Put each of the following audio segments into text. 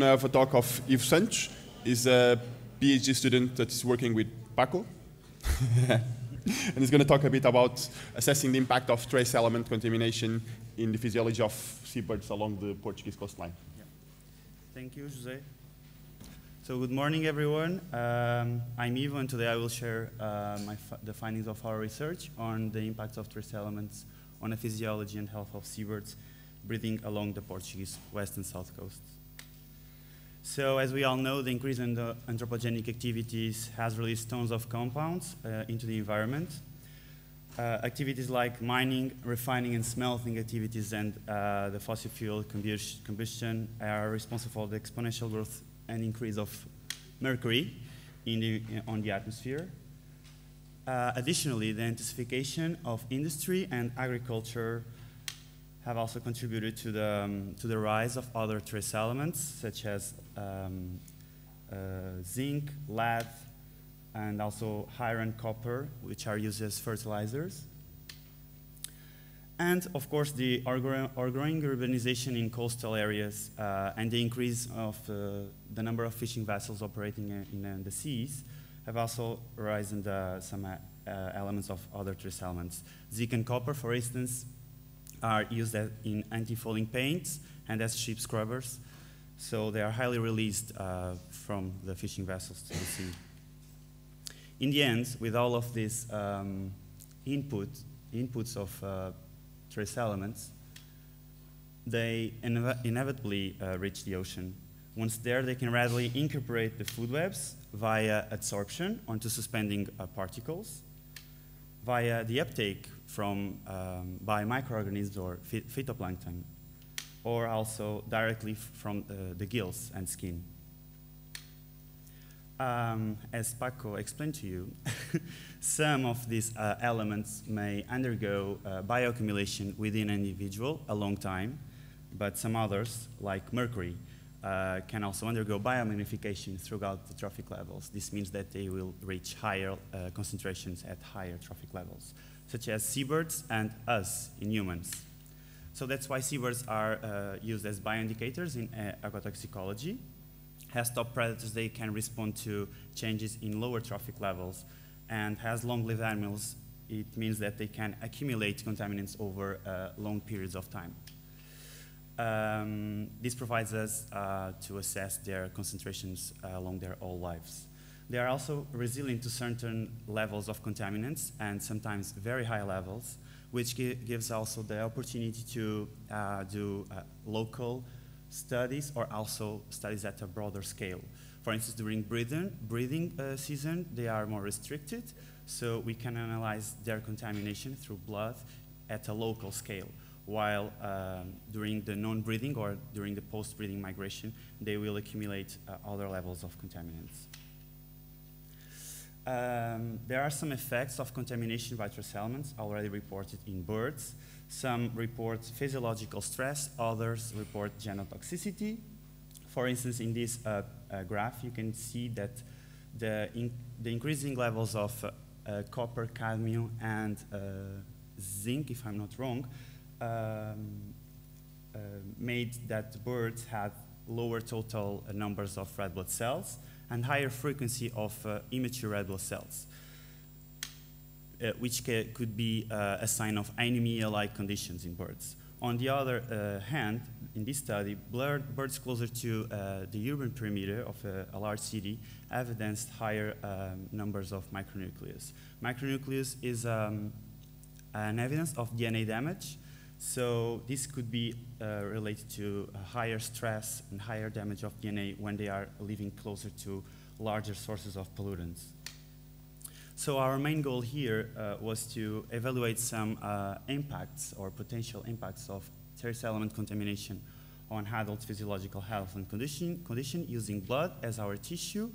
I have a talk of Ivo dos Santos. He's a PhD student that is working with Paco. And he's going to talk a bit about assessing the impact of trace element contamination in the physiology of seabirds along the Portuguese coastline. Yeah. Thank you, Jose. So good morning, everyone. I'm Ivo, and today I will share the findings of our research on the impact of trace elements on the physiology and health of seabirds breeding along the Portuguese west and south coasts. So as we all know, the increase in the anthropogenic activities has released tons of compounds into the environment. Activities like mining, refining, and smelting activities and the fossil fuel combustion are responsible for the exponential growth and increase of mercury on the atmosphere. Additionally, the intensification of industry and agriculture have also contributed to the rise of other trace elements, such as zinc, lead, and also iron, copper, which are used as fertilizers. And of course, the growing urbanization in coastal areas and the increase of the number of fishing vessels operating in the seas have also risen some elements of other trace elements. Zinc and copper, for instance, are used in anti-fouling paints and as ship scrubbers, so they are highly released from the fishing vessels to the sea. In the end, with all of these inputs of trace elements, they inevitably reach the ocean. Once there, they can readily incorporate the food webs via adsorption onto suspending particles, via the uptake by microorganisms or phytoplankton, or also directly from the gills and skin. As Paco explained to you, some of these elements may undergo bioaccumulation within an individual a long time, but some others, like mercury, can also undergo biomagnification throughout the trophic levels. This means that they will reach higher concentrations at higher trophic levels, such as seabirds and us in humans. So that's why seabirds are used as bioindicators in ecotoxicology. As top predators, they can respond to changes in lower trophic levels, and as long-lived animals, it means that they can accumulate contaminants over long periods of time. This provides us to assess their concentrations along their whole lives. They are also resilient to certain levels of contaminants, and sometimes very high levels, which gives also the opportunity to do local studies or also studies at a broader scale. For instance, during breeding season, they are more restricted, so we can analyze their contamination through blood at a local scale, while during the non-breeding or during the post-breeding migration, they will accumulate other levels of contaminants. There are some effects of contamination by trace elements already reported in birds. Some report physiological stress, others report genotoxicity. For instance, in this graph, you can see that the increasing levels of copper, cadmium, and zinc, if I'm not wrong, made that birds had lower total numbers of red blood cells and higher frequency of immature red blood cells, which could be a sign of anemia-like conditions in birds. On the other hand, in this study, birds closer to the urban perimeter of a large city evidenced higher numbers of micronucleus. Micronucleus is an evidence of DNA damage, so this could be related to higher stress and higher damage of DNA when they are living closer to larger sources of pollutants. So our main goal here was to evaluate some impacts or potential impacts of trace element contamination on adult physiological health and condition using blood as our tissue.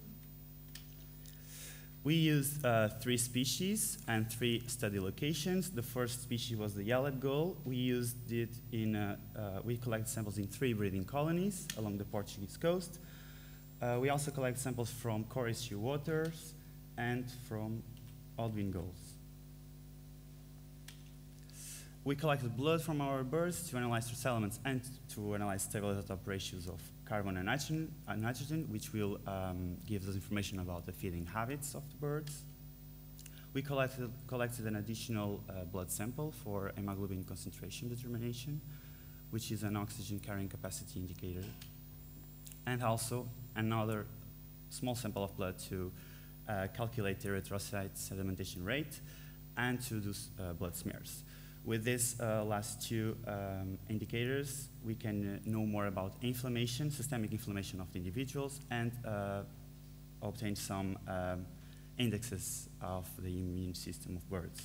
We used 3 species and 3 study locations. The first species was the yellow gull. We used it we collected samples in 3 breeding colonies along the Portuguese coast. We also collected samples from Kerry waters and from Albain gulls. We collected blood from our birds to analyze trace elements and to analyze stable isotope ratios of carbon and nitrogen, which will give us information about the feeding habits of the birds. We collected an additional blood sample for hemoglobin concentration determination, which is an oxygen carrying capacity indicator, and also another small sample of blood to calculate the erythrocyte sedimentation rate and to do blood smears. With these last two indicators, we can know more about inflammation, systemic inflammation of the individuals, and obtain some indexes of the immune system of birds.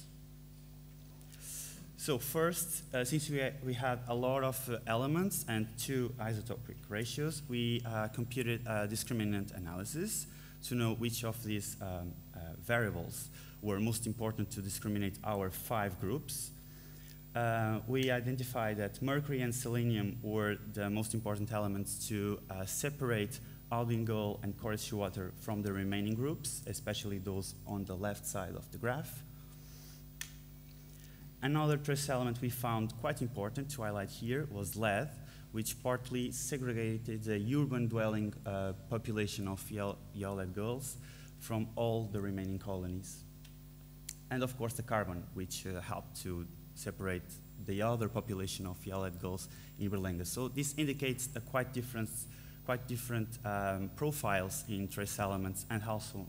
So first, since we had a lot of elements and two isotopic ratios, we computed a discriminant analysis to know which of these variables were most important to discriminate our 5 groups. We identified that mercury and selenium were the most important elements to separate albain gull and Kerry Schutten from the remaining groups, especially those on the left side of the graph. Another trace element we found quite important to highlight here was lead, which partly segregated the urban dwelling population of yellow-headed gulls from all the remaining colonies. And of course the carbon, which helped to separate the other population of yellow-headed gulls in Berlenga. So this indicates a quite different profiles in trace elements and also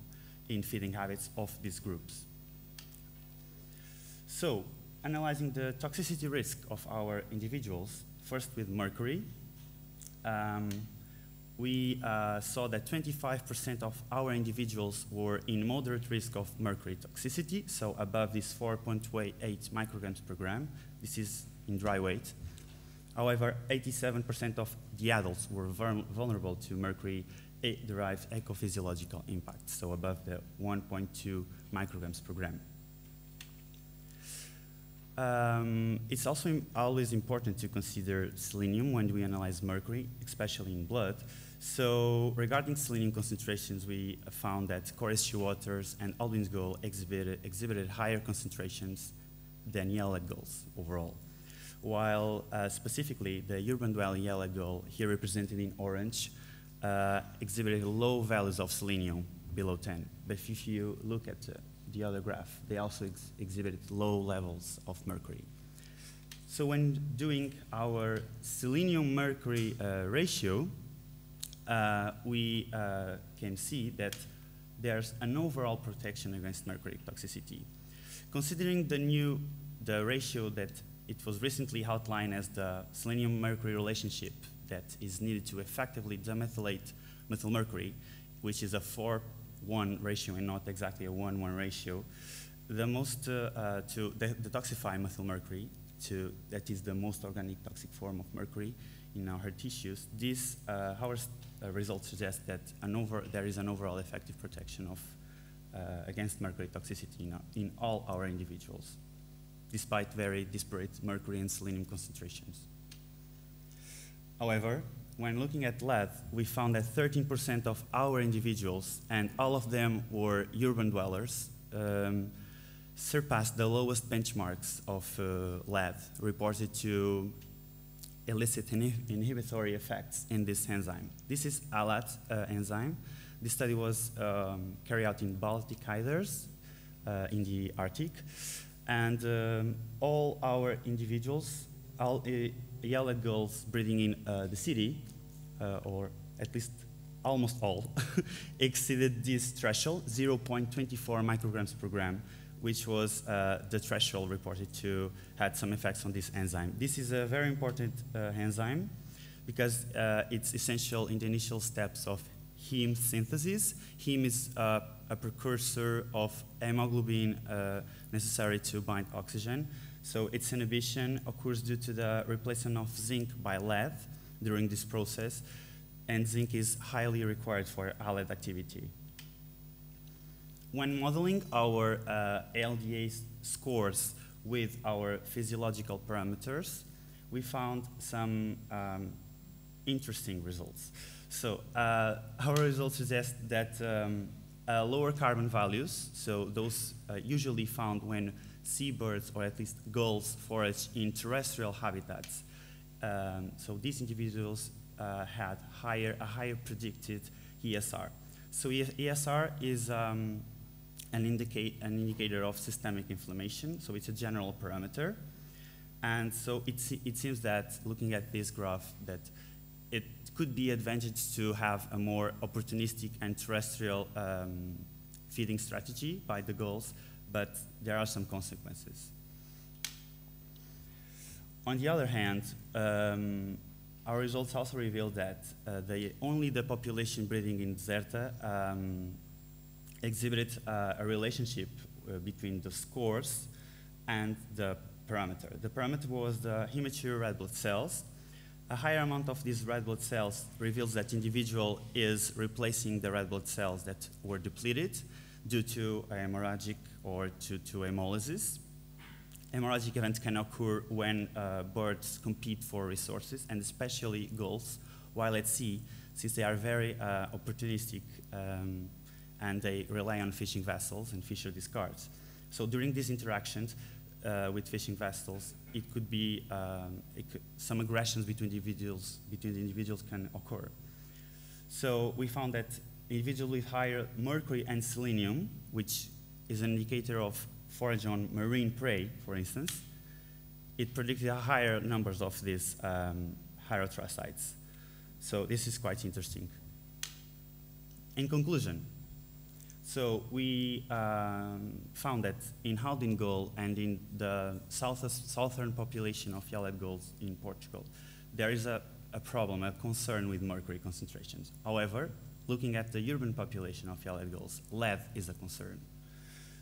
in feeding habits of these groups. So, analyzing the toxicity risk of our individuals, first with mercury, we saw that 25% of our individuals were in moderate risk of mercury toxicity, so above this 4.8 micrograms per gram. This is in dry weight. However, 87% of the adults were vulnerable to mercury-derived eco-physiological impact, so above the 1.2 micrograms per gram. It's also always important to consider selenium when we analyze mercury, especially in blood. So regarding selenium concentrations, we found that Kerry Schutten and albain gull exhibited higher concentrations than yellow-headed gulls overall. While specifically the urban dwelling yellow gull, here represented in orange, exhibited low values of selenium, below 10. But if you look at the other graph, they also exhibited low levels of mercury. So when doing our selenium-mercury ratio, we can see that there's an overall protection against mercury toxicity. Considering the ratio that it was recently outlined as the selenium-mercury relationship that is needed to effectively demethylate methylmercury, which is a 4:1 ratio and not exactly a 1:1 ratio, the most to detoxify methylmercury, that is the most organic toxic form of mercury in our tissues, our results suggest that there is an overall effective protection of against mercury toxicity in all our individuals, despite very disparate mercury and selenium concentrations. However, when looking at lead, we found that 13% of our individuals, and all of them were urban dwellers, surpassed the lowest benchmarks of lead reported to elicit inhibitory effects in this enzyme. This is ALAT enzyme. This study was carried out in Baltic Isles in the Arctic. And all our individuals, all yellow-headed gulls breeding in the city, or at least almost all, exceeded this threshold, 0.24 micrograms per gram, which was the threshold reported to had some effects on this enzyme. This is a very important enzyme because it's essential in the initial steps of heme synthesis. Heme is a precursor of hemoglobin necessary to bind oxygen. So its inhibition occurs due to the replacement of zinc by lead during this process, and zinc is highly required for ALAT activity. When modeling our LDA scores with our physiological parameters, we found some interesting results. So our results suggest that lower carbon values, so those usually found when seabirds or at least gulls forage in terrestrial habitats. So these individuals had a higher predicted ESR. So ESR is an indicator of systemic inflammation, so it's a general parameter. And so it seems that, looking at this graph, that it could be advantageous to have a more opportunistic and terrestrial feeding strategy by the gulls, but there are some consequences. On the other hand, our results also reveal that only the population breeding in Deserta exhibited a relationship between the scores and the parameter. The parameter was the immature red blood cells. A higher amount of these red blood cells reveals that the individual is replacing the red blood cells that were depleted due to a hemorrhagic or to hemolysis. Hemorrhagic events can occur when birds compete for resources, and especially gulls, while at sea, since they are very opportunistic and they rely on fishing vessels and fisher discards. So during these interactions with fishing vessels, it could be some aggressions between the individuals can occur. So we found that individuals with higher mercury and selenium, which is an indicator of forage on marine prey, for instance, it predicted higher numbers of these hydrotrocytes. So this is quite interesting. In conclusion, so we found that in Haldane gull and in the southern population of yellow gulls in Portugal, there is a problem, a concern with mercury concentrations. However, looking at the urban population of yellow gulls, lead is a concern.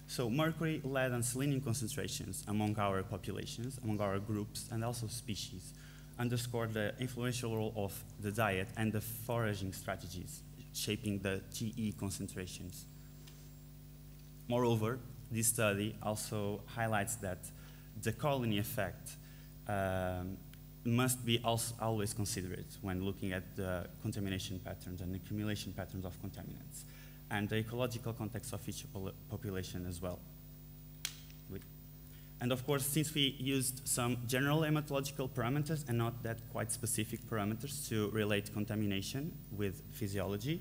So mercury, lead, and selenium concentrations among our populations, among our groups, and also species, underscore the influential role of the diet and the foraging strategies shaping the TE concentrations. Moreover, this study also highlights that the colony effect must be always considered when looking at the contamination patterns and accumulation patterns of contaminants, and the ecological context of each population as well. And of course, since we used some general hematological parameters and not that quite specific parameters to relate contamination with physiology,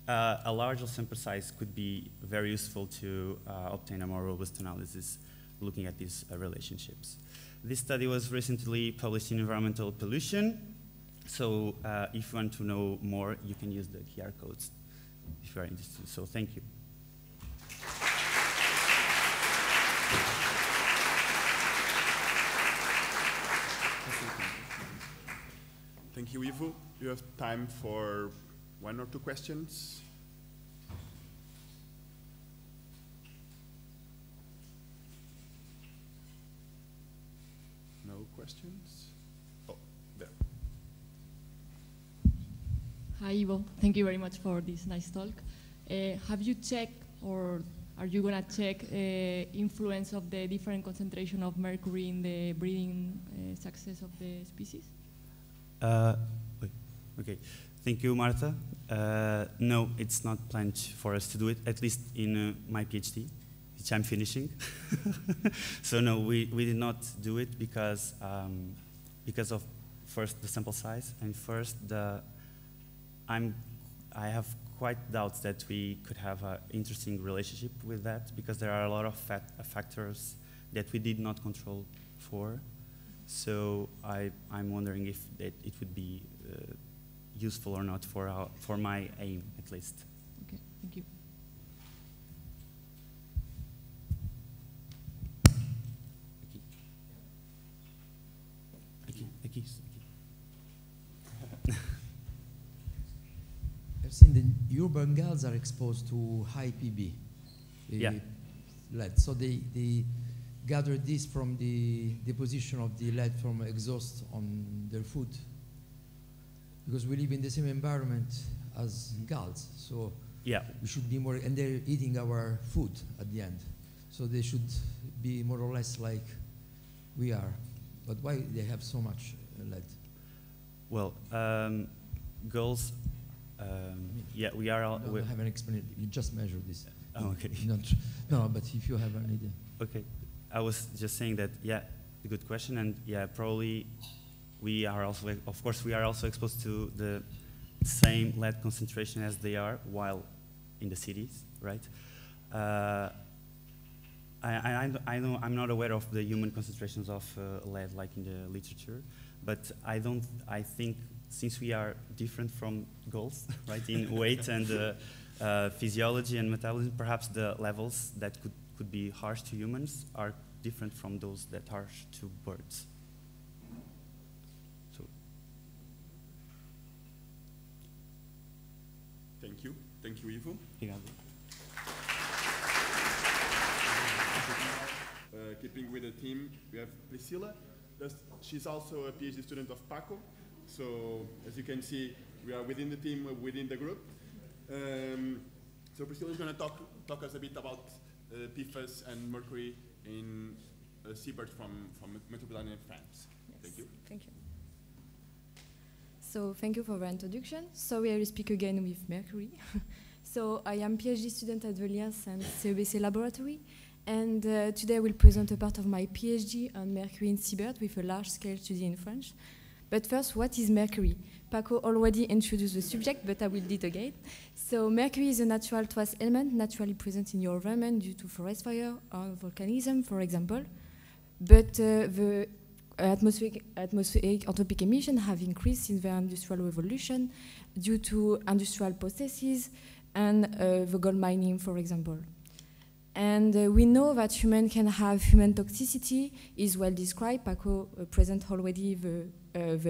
a larger sample size could be very useful to obtain a more robust analysis looking at these relationships. This study was recently published in Environmental Pollution, so if you want to know more, you can use the QR codes if you are interested. So thank you. Thank you, Ivo. You have time for 1 or 2 questions. No questions? Oh, there. Hi, Ivo. Thank you very much for this nice talk. Have you checked, or are you going to check influence of the different concentration of mercury in the breeding success of the species? Okay, thank you, Martha. No, it's not planned for us to do it, at least in my PhD, which I'm finishing. So no, we did not do it because of first the sample size, and first I have quite doubts that we could have an interesting relationship with that, because there are a lot of factors that we did not control for. So I'm wondering if it would be useful or not for my aim, at least. Okay, thank you. I've seen the urban gulls are exposed to high PB, lead. So they gather this from the deposition of the lead from exhaust on their food. Because we live in the same environment as gulls, so we should be more, and they're eating our food at the end. So they should be more or less like we are. But why they have so much lead? Well, gulls, we are all... I don't have an explanation. You just measure this. Oh, okay. No, but if you have an idea. Okay. I was just saying that, a good question, and probably we are also, of course, we are also exposed to the same lead concentration as they are while in the cities, right? I'm not aware of the human concentrations of lead like in the literature, but I think since we are different from gulls, right, in weight and physiology and metabolism, perhaps the levels that could be harsh to humans are different from those that are harsh to birds. So. Thank you, Ivo. Keeping with the team, we have Prescillia. She's also a PhD student of PACO. So as you can see, we are within the team, within the group. So Prescillia is going to talk us a bit about PFAS and mercury in seabirds from metropolitan and France. Yes. Thank you. Thank you. So thank you for the introduction. So I will speak again with mercury. So I am PhD student at the Liens and CEBC laboratory. And today I will present a part of my PhD on mercury in seabird with a large-scale study in French. But first, what is mercury? Paco already introduced the subject, but I will do it again. So mercury is a natural trace element naturally present in your environment due to forest fire or volcanism, for example. But the atmospheric anthropic emissions have increased since the industrial revolution due to industrial processes and the gold mining, for example. And we know that humans can have human toxicity, is well described. Paco present already the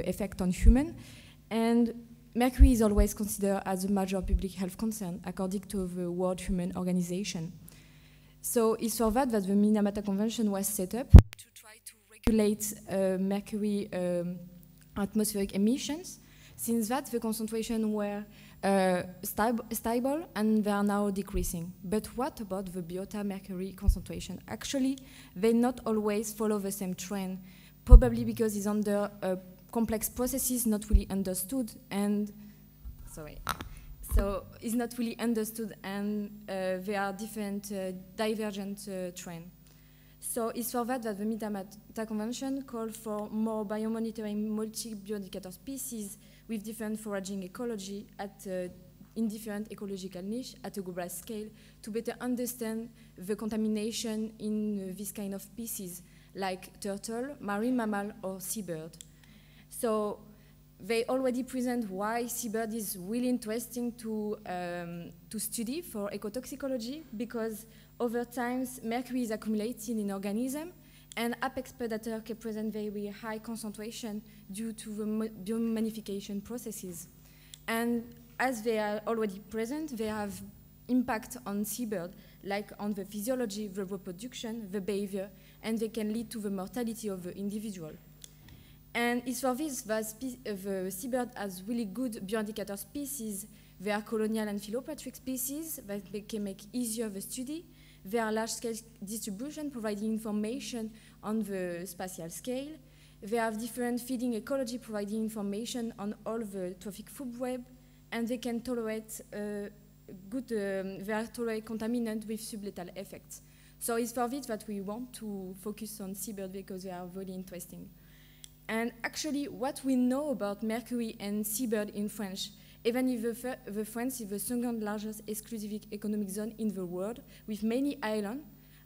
effect on human. And mercury is always considered as a major public health concern, according to the World Human Organization. So it's for that the Minamata Convention was set up to try to regulate mercury atmospheric emissions. Since that, the concentration were stable and they are now decreasing. But what about the biota mercury concentration? Actually, they not always follow the same trend, probably because it's under complex processes not really understood and, so it's not really understood and there are different divergent trends. So it's for that the Minamata Convention called for more biomonitoring multi-bioindicator species with different foraging ecology in different ecological niche at a global scale to better understand the contamination in this kind of species like turtle, marine mammal, or seabird. So they already present why seabird is really interesting to study for ecotoxicology, because over time mercury is accumulated in organisms and apex predators can present very high concentration due to the biomagnification processes. And as they are already present, they have impact on seabird, like on the physiology, the reproduction, the behavior, and they can lead to the mortality of the individual. And it's for this that the seabird has really good bioindicator species. They are colonial and philopatric species that can make easier the study. They are large-scale distribution, providing information on the spatial scale. They have different feeding ecology, providing information on all the trophic food web, and they can tolerate tolerate contaminant with sublethal effects. So it's for this that we want to focus on seabird because they are really interesting. And actually, what we know about mercury and seabird in French, even if the France is the second largest exclusive economic zone in the world, with many islands,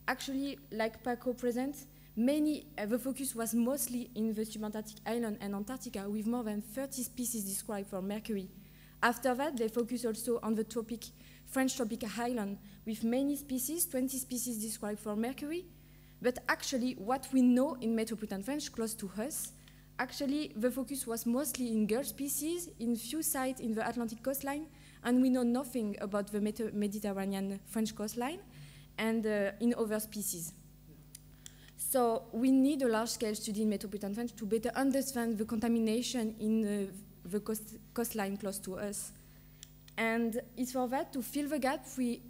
actually, like Paco presents, the focus was mostly in the Subantarctic island and Antarctica, with more than 30 species described for mercury. After that, they focus also on the French tropical island, with many species, 20 species described for mercury. But actually, what we know in metropolitan French, close to us, actually, the focus was mostly in gull species, in few sites in the Atlantic coastline, and we know nothing about the Mediterranean French coastline and in other species. So we need a large-scale study in metropolitan French to better understand the contamination in the coastline close to us. And it's for that, to fill the gap, we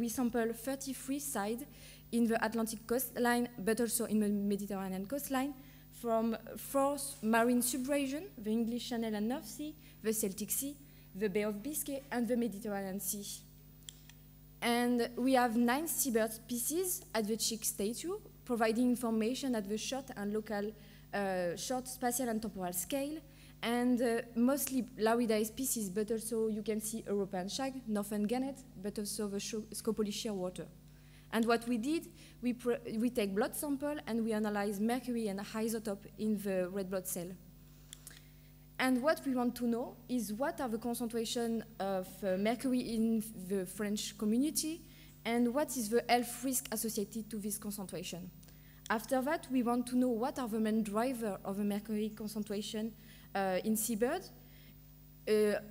sample 33 sites in the Atlantic coastline, but also in the Mediterranean coastline, from 4 marine subregions, the English Channel and North Sea, the Celtic Sea, the Bay of Biscay, and the Mediterranean Sea. And we have 9 seabird species at the Chick statue, providing information at the short and local short spatial and temporal scale, and mostly Lauridae species, but also you can see European shag, northern gannet, but also the Scopoli shearwater. And what we did, we take blood sample and we analyze mercury and isotope in the red blood cell. And what we want to know is what are the concentration of mercury in the French community and what is the health risk associated to this concentration. After that, we want to know what are the main drivers of the mercury concentration in seabird,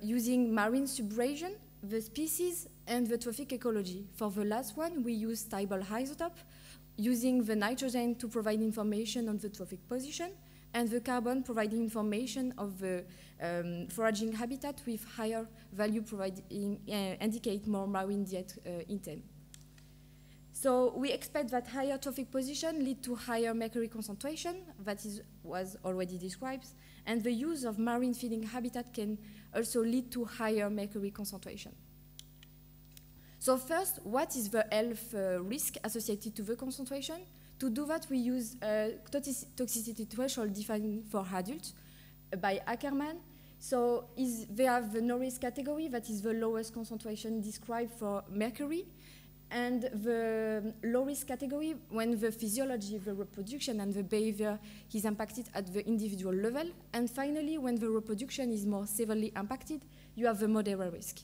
using marine subbrasion, the species, and the trophic ecology. For the last one, we use stable isotope, using the nitrogen to provide information on the trophic position, and the carbon providing information of the foraging habitat with higher value providing, indicate more marine diet intake. So we expect that higher trophic position lead to higher mercury concentration, that was already described, and the use of marine feeding habitat can also lead to higher mercury concentration. So first, what is the health risk associated to the concentration? To do that, we use toxicity threshold defined for adults by Ackerman. So they have the no-risk category, that is the lowest concentration described for mercury, and the low-risk category when the physiology, the reproduction, and the behavior is impacted at the individual level. And finally, when the reproduction is more severely impacted, you have the moderate risk.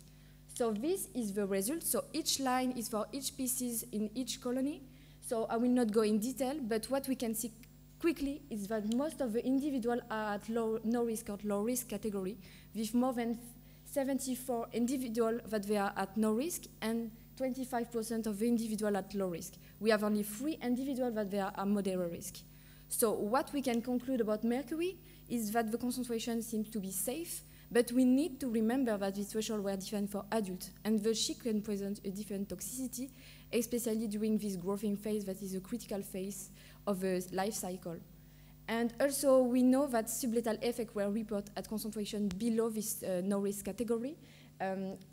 So this is the result. So each line is for each species in each colony. So I will not go in detail, but what we can see quickly is that most of the individuals are at no risk or low risk category, with more than 74 individuals that they are at no risk and 25% of the individuals at low risk. We have only 3 individuals that they are at moderate risk. So what we can conclude about mercury is that the concentration seems to be safe, but we need to remember that these thresholds were defined for adults, and the sheep can present a different toxicity, especially during this growing phase that is a critical phase of the life cycle. And also we know that sublethal effects were reported at concentration below this no-risk category,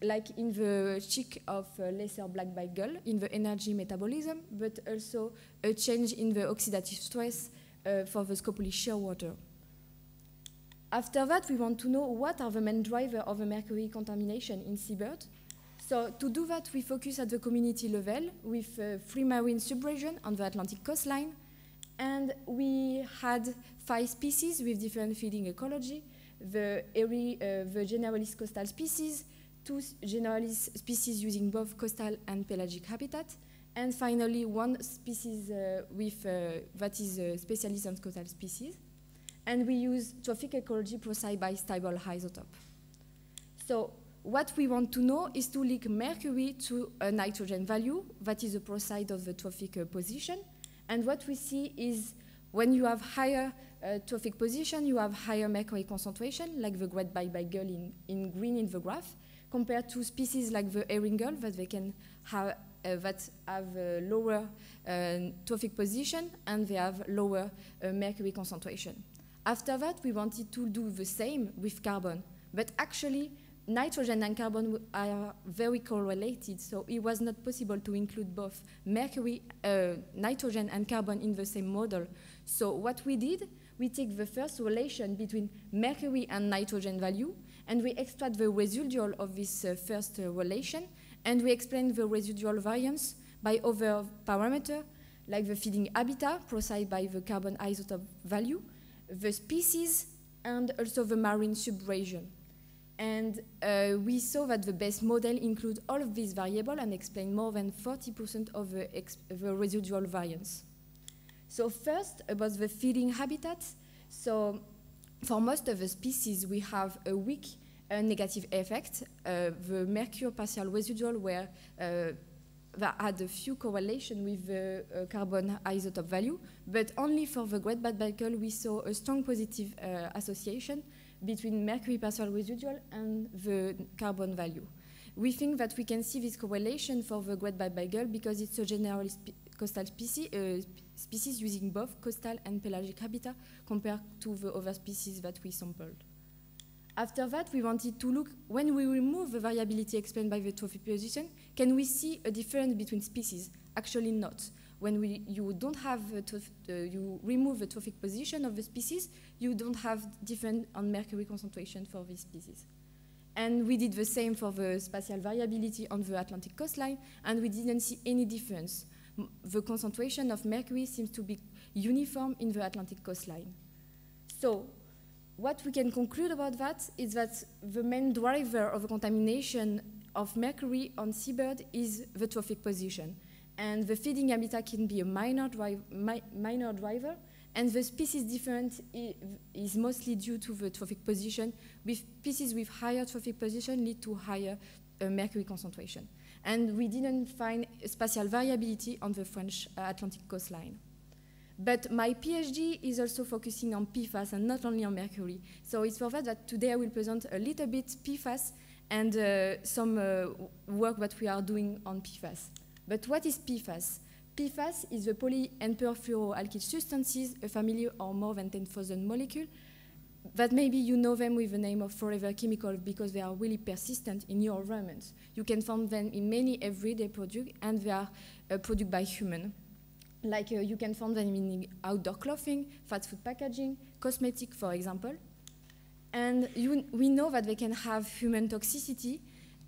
like in the chick of lesser black-billed gull, in the energy metabolism, but also a change in the oxidative stress for the Scopoli shearwater. After that, we want to know what are the main drivers of the mercury contamination in seabird. So to do that, we focus at the community level with free marine subregion on the Atlantic coastline, and we had 5 species with different feeding ecology, the generalist coastal species, 2 generalist species using both coastal and pelagic habitat, and finally 1 species that is a specialist on coastal species. And we use trophic ecology processed by stable isotope. So what we want to know is to link mercury to a nitrogen value, that is a proside of the trophic position. And what we see is when you have higher trophic position, you have higher mercury concentration, like the great biped gull in green in the graph, compared to species like the herring gull that they can have lower trophic position and they have lower mercury concentration. After that, we wanted to do the same with carbon, but actually nitrogen and carbon are very correlated, so it was not possible to include both mercury, nitrogen and carbon in the same model. So what we did, we take the first relation between mercury and nitrogen value, and we extract the residual of this first relation, and we explain the residual variance by other parameters, like the feeding habitat, processed by the carbon isotope value, the species, and also the marine subregion. And we saw that the best model includes all of these variables and explain more than 40% of the residual variance. So first, about the feeding habitats. So for most of the species, we have a weak negative effect. The mercury partial residual were that had a few correlation with the carbon isotope value, but only for the great biped gull we saw a strong positive association between mercury partial residual and the carbon value. We think that we can see this correlation for the great biped gull because it's a generally coastal species using both coastal and pelagic habitat compared to the other species that we sampled. After that, we wanted to look, when we remove the variability explained by the trophic position, can we see a difference between species? Actually not. when you don't have you remove the trophic position of the species, you don't have different on mercury concentration for this species. And we did the same for the spatial variability on the Atlantic coastline, and we didn't see any difference. The concentration of mercury seems to be uniform in the Atlantic coastline. So what we can conclude about that is that the main driver of the contamination of mercury on seabird is the trophic position. And the feeding habitat can be a minor driver, and the species difference is mostly due to the trophic position. With species with higher trophic position lead to higher mercury concentration. And we didn't find spatial variability on the French Atlantic coastline. But my PhD is also focusing on PFAS and not only on mercury. So it's for that today I will present a little bit PFAS and some work that we are doing on PFAS. But what is PFAS? PFAS is the poly and perfluoroalkyl substances, a family of more than 10,000 molecules, that maybe you know them with the name of forever chemical because they are really persistent in your environment. You can find them in many everyday products, and they are produced by humans. Like you can find them in outdoor clothing, fast food packaging, cosmetic, for example. And we know that they can have human toxicity,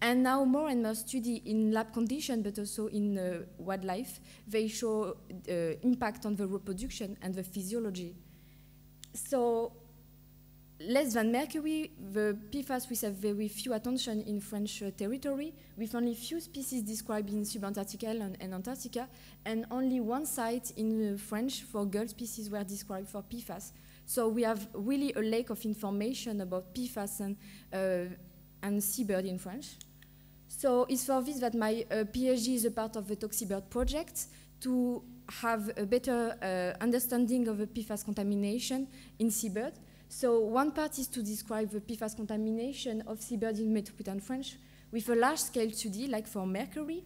and now more and more study in lab conditions, but also in wildlife, they show impact on the reproduction and the physiology. So less than mercury, the PFAS receive very few attention in French territory, with only few species described in Subantarctic Island and Antarctica, and only one site in French for gull species were described for PFAS. So we have really a lack of information about PFAS and seabird in French. So it's for this that my PhD is a part of the Toxibird project to have a better understanding of the PFAS contamination in seabird. So one part is to describe the PFAS contamination of seabirds in metropolitan French with a large-scale study, like for mercury,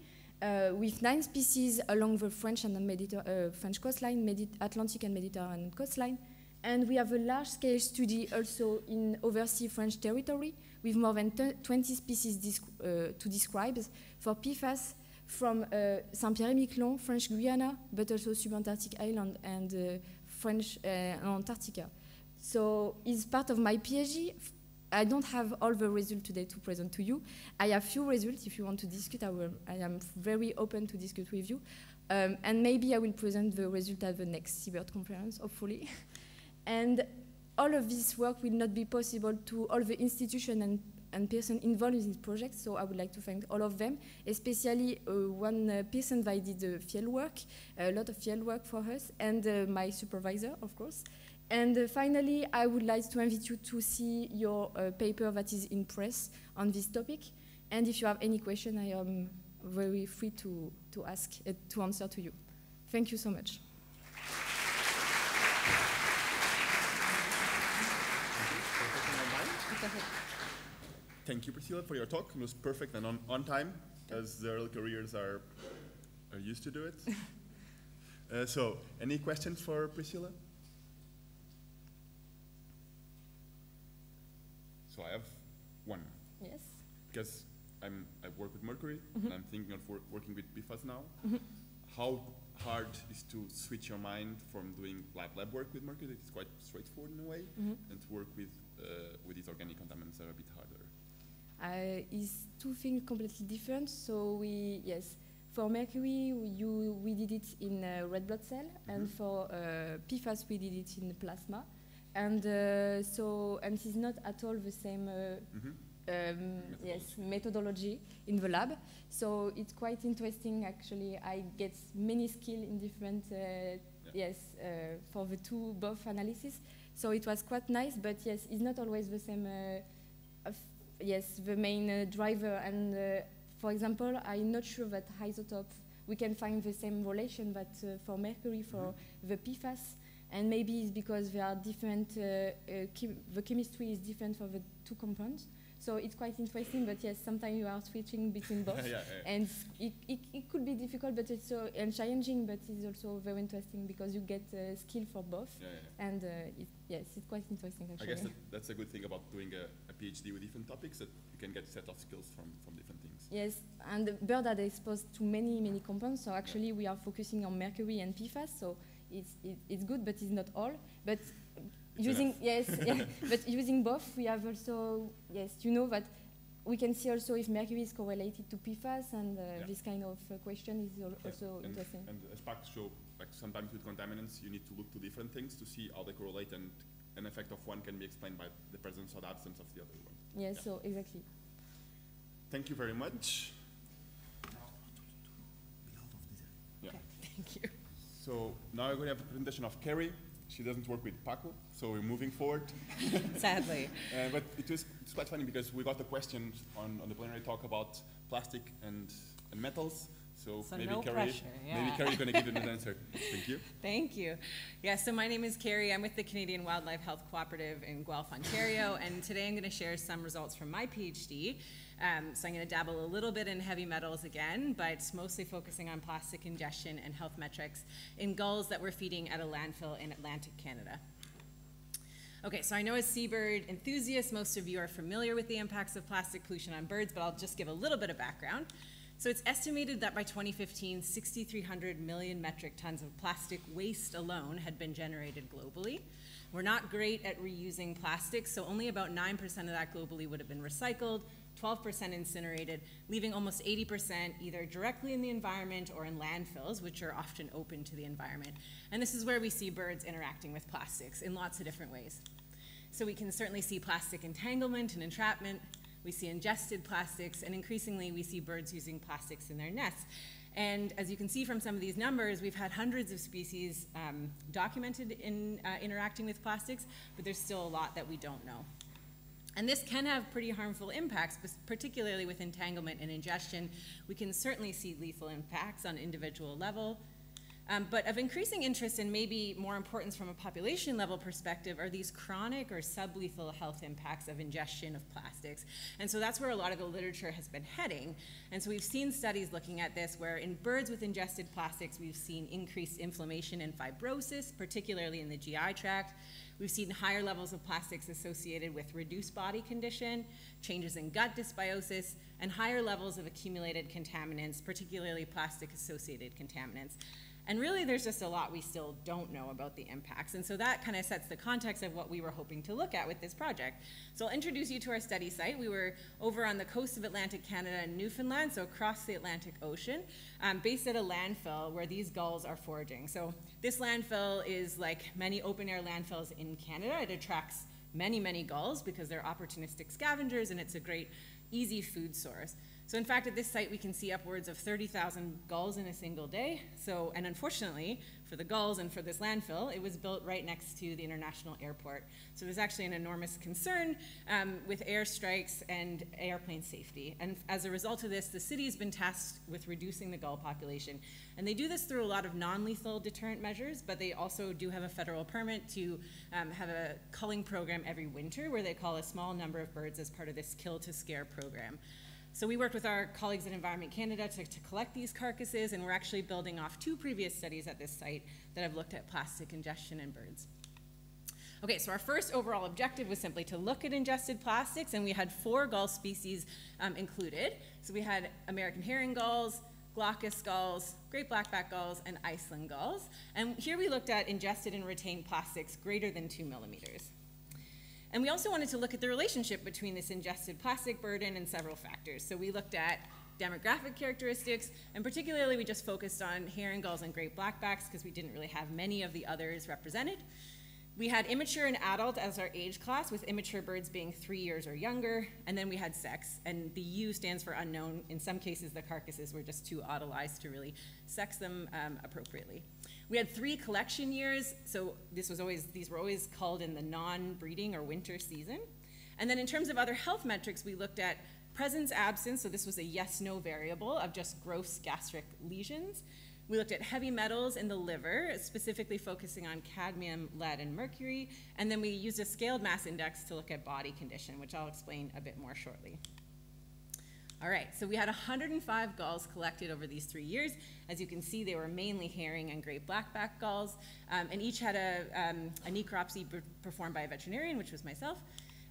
with 9 species along the French and the French coastline, Atlantic and Mediterranean coastline. And we have a large-scale study also in overseas French territory with more than 20 species to describe for PFAS from Saint-Pierre-et-Miquelon, French Guiana, but also Subantarctic Island and French Antarctica. So it's part of my PhD. I don't have all the results today to present to you. I have few results. If you want to discuss, I am very open to discuss with you. And maybe I will present the result at the next Seabird conference, hopefully. And all of this work will not be possible to all the institutions and persons involved in this project, so I would like to thank all of them, especially one person that did field work, a lot of field work for us, and my supervisor, of course. And finally, I would like to invite you to see your paper that is in press on this topic. And if you have any question, I am very free to ask, to answer to you. Thank you so much. Thank you, Priscilla, for your talk. It was perfect and on time, as the early careers are used to do it. So, any questions for Priscilla? So I have one. Yes. Because I work with mercury, Mm-hmm. and I'm thinking of working with PFAS now. Mm-hmm. How hard is to switch your mind from doing lab work with mercury, it's quite straightforward in a way, Mm-hmm. and to work with these organic contaminants are a bit harder? It's two things completely different. So for mercury, we did it in red blood cell, mm-hmm. and for PFAS, we did it in plasma. And and it's not at all the same methodology in the lab. So it's quite interesting, actually. I get many skills in different, for the both analysis. So it was quite nice, but yes, it's not always the same, the main driver. And for example, I'm not sure that isotope, we can find the same relation that for mercury, for the PFAS. And maybe it's because they are different, the chemistry is different for the two compounds. So it's quite interesting, but yes, sometimes you are switching between both. And it could be difficult, but it's so challenging, but it's also very interesting because you get skill for both. And it's quite interesting, actually. I guess that's a good thing about doing a PhD with different topics, that you can get a set of skills from different things. Yes, and the birds are exposed to many compounds. So actually, we are focusing on mercury and PFAS. So it's good, but it's not all. But using but using both, we have also you know that we can see also if mercury is correlated to PFAS, and this kind of question is also interesting. And as facts show, like sometimes with contaminants, you need to look to different things to see how they correlate, and an effect of one can be explained by the presence or the absence of the other one. Yes, so exactly. Thank you very much. Yeah. Okay, thank you. So now we're going to have a presentation of Kerry. She doesn't work with Paco, so we're moving forward. Sadly. But it's quite funny because we got the questions on the plenary talk about plastic and metals. So maybe no Kerry, pressure, maybe Kerry's going to give you an answer. Thank you. Thank you. Yeah, so my name is Kerry. I'm with the Canadian Wildlife Health Cooperative in Guelph, Ontario, and today I'm going to share some results from my PhD. So I'm going to dabble a little bit in heavy metals again, but mostly focusing on plastic ingestion and health metrics in gulls that we're feeding at a landfill in Atlantic Canada. Okay, so I know as seabird enthusiasts, most of you are familiar with the impacts of plastic pollution on birds, but I'll just give a little bit of background. So it's estimated that by 2015, 6,300 million metric tons of plastic waste alone had been generated globally. We're not great at reusing plastics, so only about 9% of that globally would have been recycled, 12% incinerated, leaving almost 80% either directly in the environment or in landfills, which are often open to the environment. And this is where we see birds interacting with plastics in lots of different ways. So we can certainly see plastic entanglement and entrapment. We see ingested plastics, and increasingly we see birds using plastics in their nests. And as you can see from some of these numbers, we've had hundreds of species documented in interacting with plastics, but there's still a lot that we don't know. And this can have pretty harmful impacts, particularly with entanglement and ingestion. We can certainly see lethal impacts on individual level. But of increasing interest and maybe more importance from a population level perspective are these chronic or sublethal health impacts of ingestion of plastics. And so that's where a lot of the literature has been heading. And so we've seen studies looking at this where in birds with ingested plastics, we've seen increased inflammation and fibrosis, particularly in the GI tract. We've seen higher levels of plastics associated with reduced body condition, changes in gut dysbiosis, and higher levels of accumulated contaminants, particularly plastic-associated contaminants. And really, there's just a lot we still don't know about the impacts. And so that kind of sets the context of what we were hoping to look at with this project. So I'll introduce you to our study site. We were over on the coast of Atlantic Canada and Newfoundland, so across the Atlantic Ocean, based at a landfill where these gulls are foraging. So this landfill is like many open-air landfills in Canada. It attracts many gulls because they're opportunistic scavengers, and it's a great, easy food source. So in fact, at this site, we can see upwards of 30,000 gulls in a single day. So, and unfortunately, for the gulls and for this landfill, it was built right next to the international airport. So there's actually an enormous concern with airstrikes and airplane safety. And as a result of this, the city has been tasked with reducing the gull population. And they do this through a lot of non-lethal deterrent measures, but they also do have a federal permit to have a culling program every winter where they cull a small number of birds as part of this kill to scare program. So we worked with our colleagues at Environment Canada to collect these carcasses, and we're actually building off 2 previous studies at this site that have looked at plastic ingestion in birds. Okay, so our first overall objective was simply to look at ingested plastics, and we had 4 gull species included. So we had American herring gulls, glaucous gulls, great blackback gulls, and Iceland gulls. And here we looked at ingested and retained plastics greater than 2 millimeters. And we also wanted to look at the relationship between this ingested plastic burden and several factors. So we looked at demographic characteristics, and particularly we just focused on herring gulls and great blackbacks because we didn't really have many of the others represented. We had immature and adult as our age class, with immature birds being 3 years or younger, and then we had sex, and the U stands for unknown. In some cases, the carcasses were just too autolyzed to really sex them appropriately. We had 3 collection years, so these were always culled in the non-breeding or winter season. And then in terms of other health metrics, we looked at presence, absence, so this was a yes-no variable of just gross gastric lesions. We looked at heavy metals in the liver, specifically focusing on cadmium, lead, and mercury. And then we used a scaled mass index to look at body condition, which I'll explain a bit more shortly. All right, so we had 105 gulls collected over these 3 years. As you can see, they were mainly herring and great blackback gulls, and each had a necropsy performed by a veterinarian, which was myself.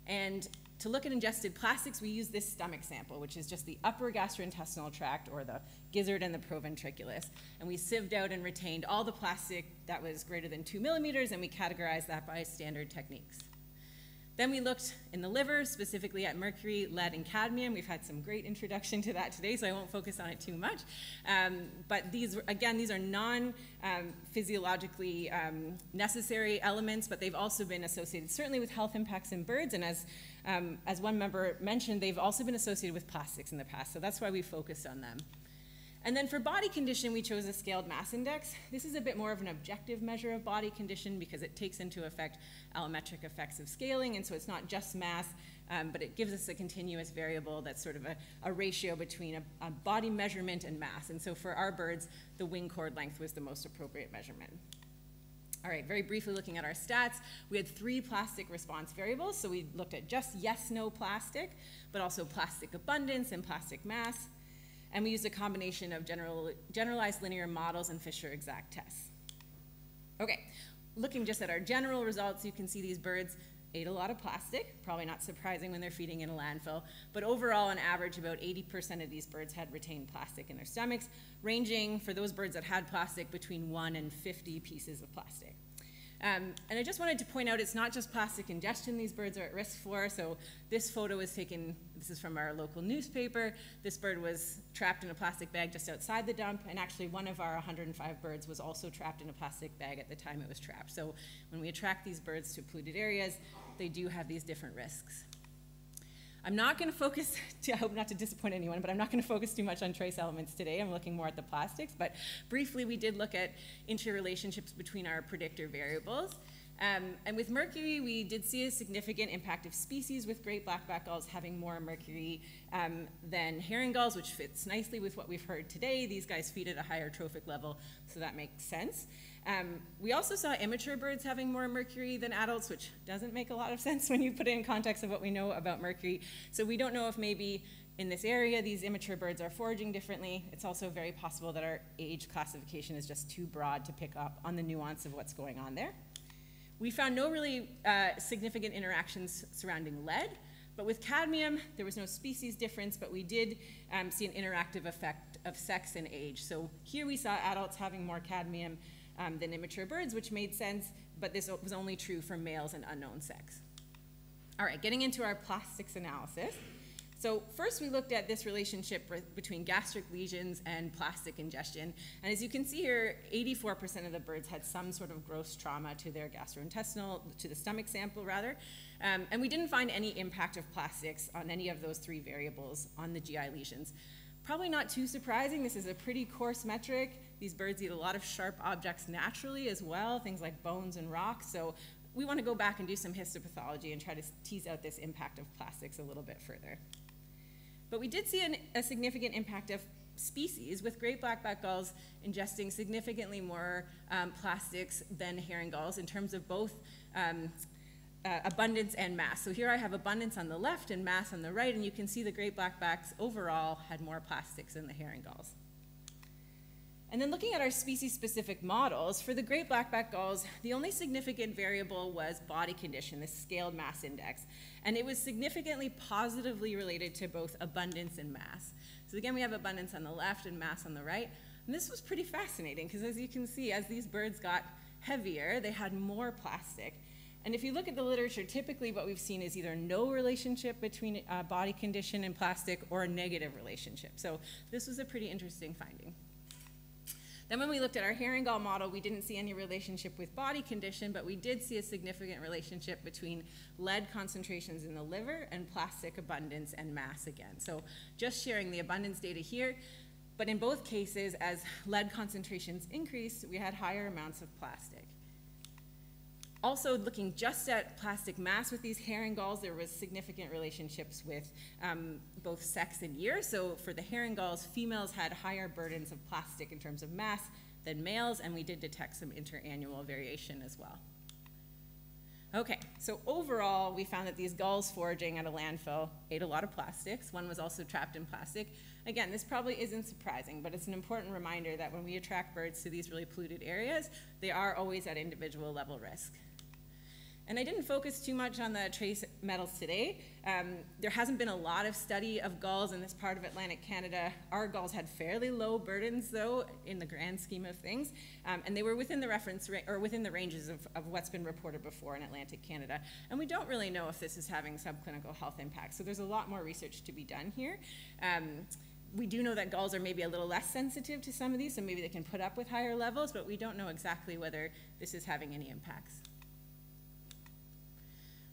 And to look at ingested plastics, we use this stomach sample, which is just the upper gastrointestinal tract, or the gizzard and the proventriculus. And we sieved out and retained all the plastic that was greater than 2 millimeters, and we categorized that by standard techniques. Then we looked in the liver, specifically at mercury, lead, and cadmium. We've had some great introduction to that today, so I won't focus on it too much. But these, again, these are non-physiologically necessary elements, but they've also been associated certainly with health impacts in birds, and as one member mentioned, they've also been associated with plastics in the past, so that's why we focused on them. And then for body condition, we chose a scaled mass index. This is a bit more of an objective measure of body condition because it takes into effect allometric effects of scaling, and so it's not just mass, but it gives us a continuous variable that's sort of a ratio between a body measurement and mass. And so for our birds, the wing chord length was the most appropriate measurement. All right, very briefly looking at our stats, we had 3 plastic response variables. So we looked at just yes, no plastic, but also plastic abundance and plastic mass. And we used a combination of generalized linear models and Fisher exact tests. Okay, looking just at our general results, you can see these birds ate a lot of plastic, probably not surprising when they're feeding in a landfill, but overall, on average, about 80% of these birds had retained plastic in their stomachs, ranging, for those birds that had plastic, between 1 and 50 pieces of plastic. And I just wanted to point out it's not just plastic ingestion these birds are at risk for. So this photo was taken, this is from our local newspaper. This bird was trapped in a plastic bag just outside the dump, and actually one of our 105 birds was also trapped in a plastic bag at the time it was trapped. So when we attract these birds to polluted areas, they do have these different risks. I'm not going to focus, I hope not to disappoint anyone, but I'm not going to focus too much on trace elements today. I'm looking more at the plastics, but briefly we did look at interrelationships between our predictor variables. And with mercury, we did see a significant impact of species with great blackback gulls having more mercury than herring gulls, which fits nicely with what we've heard today. These guys feed at a higher trophic level, so that makes sense. We also saw immature birds having more mercury than adults, which doesn't make a lot of sense when you put it in context of what we know about mercury. So we don't know if maybe in this area these immature birds are foraging differently. It's also very possible that our age classification is just too broad to pick up on the nuance of what's going on there. We found no really significant interactions surrounding lead, but with cadmium, there was no species difference, but we did see an interactive effect of sex and age. So here we saw adults having more cadmium than immature birds, which made sense, but this was only true for males and unknown sex. All right, getting into our plastics analysis. So first we looked at this relationship between gastric lesions and plastic ingestion. And as you can see here, 84% of the birds had some sort of gross trauma to their gastrointestinal, to the stomach sample rather. And we didn't find any impact of plastics on any of those 3 variables on the GI lesions. Probably not too surprising, this is a pretty coarse metric. These birds eat a lot of sharp objects naturally as well, things like bones and rocks. So we want to go back and do some histopathology and try to tease out this impact of plastics a little bit further. But we did see a significant impact of species, with great blackback gulls ingesting significantly more plastics than herring gulls in terms of both abundance and mass. So here I have abundance on the left and mass on the right, and you can see the great blackbacks overall had more plastics than the herring gulls. And then looking at our species-specific models, for the great blackback gulls, the only significant variable was body condition, this scaled mass index. And it was significantly positively related to both abundance and mass. So again, we have abundance on the left and mass on the right. And this was pretty fascinating, because as you can see, as these birds got heavier, they had more plastic. And if you look at the literature, typically what we've seen is either no relationship between body condition and plastic, or a negative relationship. So this was a pretty interesting finding. Then when we looked at our herring gull model, we didn't see any relationship with body condition, but we did see a significant relationship between lead concentrations in the liver and plastic abundance and mass again. So just sharing the abundance data here, but in both cases, as lead concentrations increased, we had higher amounts of plastic. Also, looking just at plastic mass with these herring gulls, there was significant relationships with both sex and year. So for the herring gulls, females had higher burdens of plastic in terms of mass than males, and we did detect some interannual variation as well. Okay, so overall, we found that these gulls foraging at a landfill ate a lot of plastics. One was also trapped in plastic. Again, this probably isn't surprising, but it's an important reminder that when we attract birds to these really polluted areas, they are always at individual level risk. And I didn't focus too much on the trace metals today. There hasn't been a lot of study of gulls in this part of Atlantic Canada. Our gulls had fairly low burdens, though, in the grand scheme of things, and they were within the reference or within the ranges of what's been reported before in Atlantic Canada. And we don't really know if this is having subclinical health impacts. So there's a lot more research to be done here. We do know that gulls are maybe a little less sensitive to some of these, so maybe they can put up with higher levels, but we don't know exactly whether this is having any impacts.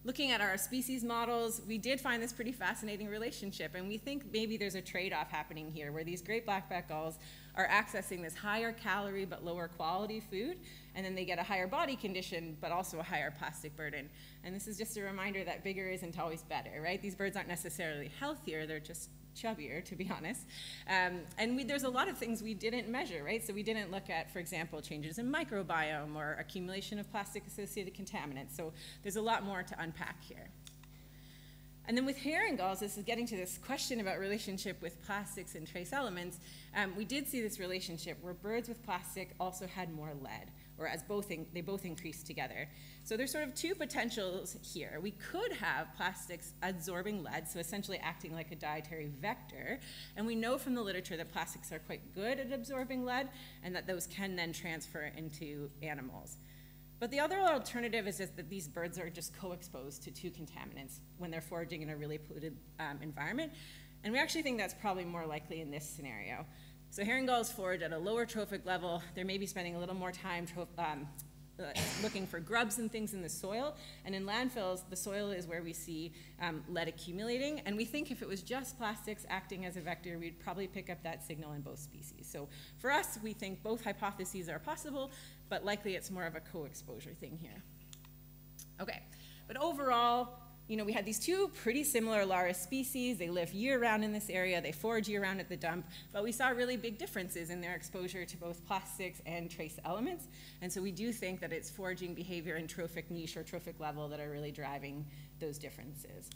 Looking at our species models, we did find this pretty fascinating relationship, and we think maybe there's a trade-off happening here where these great blackback gulls are accessing this higher calorie but lower quality food, and then they get a higher body condition but also a higher plastic burden. And this is just a reminder that bigger isn't always better, right? These birds aren't necessarily healthier, they're just chubbier, to be honest. And there's a lot of things we didn't measure, right? So we didn't look at, for example, changes in microbiome or accumulation of plastic-associated contaminants. So there's a lot more to unpack here. And then with herring gulls, this is getting to this question about relationship with plastics and trace elements. We did see this relationship where birds with plastic also had more lead, or as they both increased together. So there's sort of two potentials here. We could have plastics absorbing lead, so essentially acting like a dietary vector. And we know from the literature that plastics are quite good at absorbing lead, and that those can then transfer into animals. But the other alternative is just that these birds are just co-exposed to two contaminants when they're foraging in a really polluted environment. And we actually think that's probably more likely in this scenario. So herring gulls forage at a lower trophic level. They're maybe spending a little more time looking for grubs and things in the soil. And in landfills, the soil is where we see lead accumulating. And we think if it was just plastics acting as a vector, we'd probably pick up that signal in both species. So for us, we think both hypotheses are possible, but likely it's more of a co-exposure thing here. Okay, but overall, you know, we had these two pretty similar Larus species. They live year-round in this area. They forage year-round at the dump. But we saw really big differences in their exposure to both plastics and trace elements. And so we do think that it's foraging behavior and trophic niche or trophic level that are really driving those differences.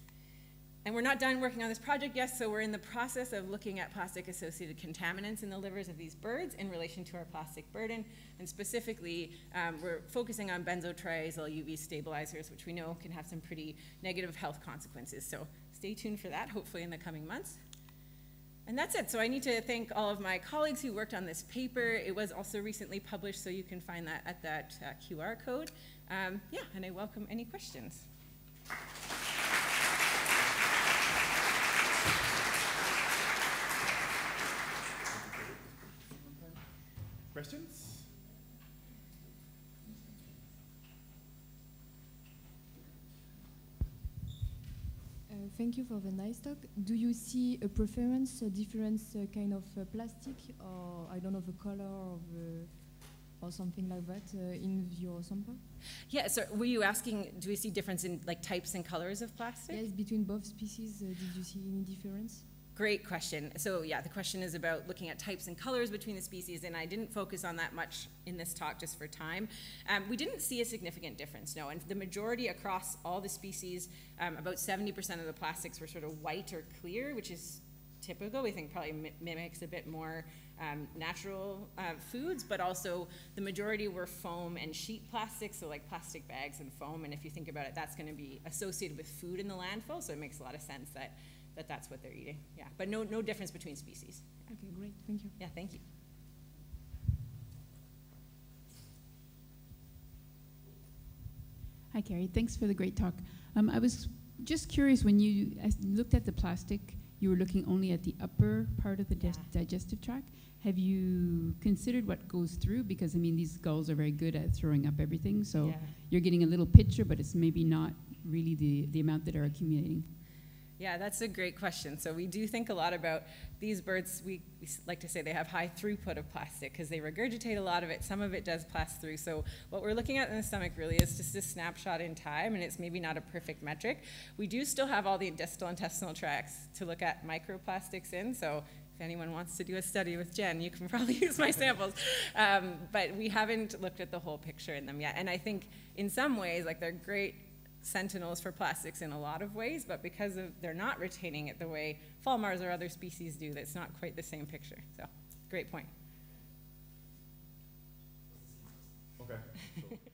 And we're not done working on this project yet, so we're in the process of looking at plastic-associated contaminants in the livers of these birds in relation to our plastic burden. And specifically, we're focusing on benzotriazolyl UV stabilizers, which we know can have some pretty negative health consequences. So stay tuned for that, hopefully in the coming months. And that's it. So I need to thank all of my colleagues who worked on this paper. It was also recently published, so you can find that at that QR code. Yeah, and I welcome any questions. Questions? Thank you for the nice talk. Do you see a preference, a difference kind of plastic, or I don't know, the color of or something like that in your sample? Yeah, so were you asking, do we see difference in like types and colors of plastic? Yes, between both species, did you see any difference? Great question. So yeah, the question is about looking at types and colors between the species, and I didn't focus on that much in this talk just for time. We didn't see a significant difference, no, and the majority across all the species, about 70% of the plastics were sort of white or clear, which is typical. We think probably mimics a bit more natural foods, but also the majority were foam and sheet plastics, so like plastic bags and foam, and if you think about it, that's going to be associated with food in the landfill, so it makes a lot of sense that that's what they're eating. Yeah, but no difference between species. Okay, great. Thank you. Yeah, thank you. Hi, Kerry. Thanks for the great talk. I was just curious, when you looked at the plastic, you were looking only at the upper part of the digestive tract. Have you considered what goes through? Because, I mean, these gulls are very good at throwing up everything, so you're getting a little picture, but it's maybe not really the amount that are accumulating. Yeah, that's a great question. So we do think a lot about these birds. We like to say they have high throughput of plastic because they regurgitate a lot of it. Some of it does pass through. So what we're looking at in the stomach really is just a snapshot in time, and it's maybe not a perfect metric. We do still have all the distal intestinal tracts to look at microplastics in. So if anyone wants to do a study with Jen, you can probably use my samples. But we haven't looked at the whole picture in them yet. And I think in some ways, like, they're great sentinels for plastics in a lot of ways, but because they're not retaining it the way fulmars or other species do, that's not quite the same picture. So, great point. Okay. So, perfect.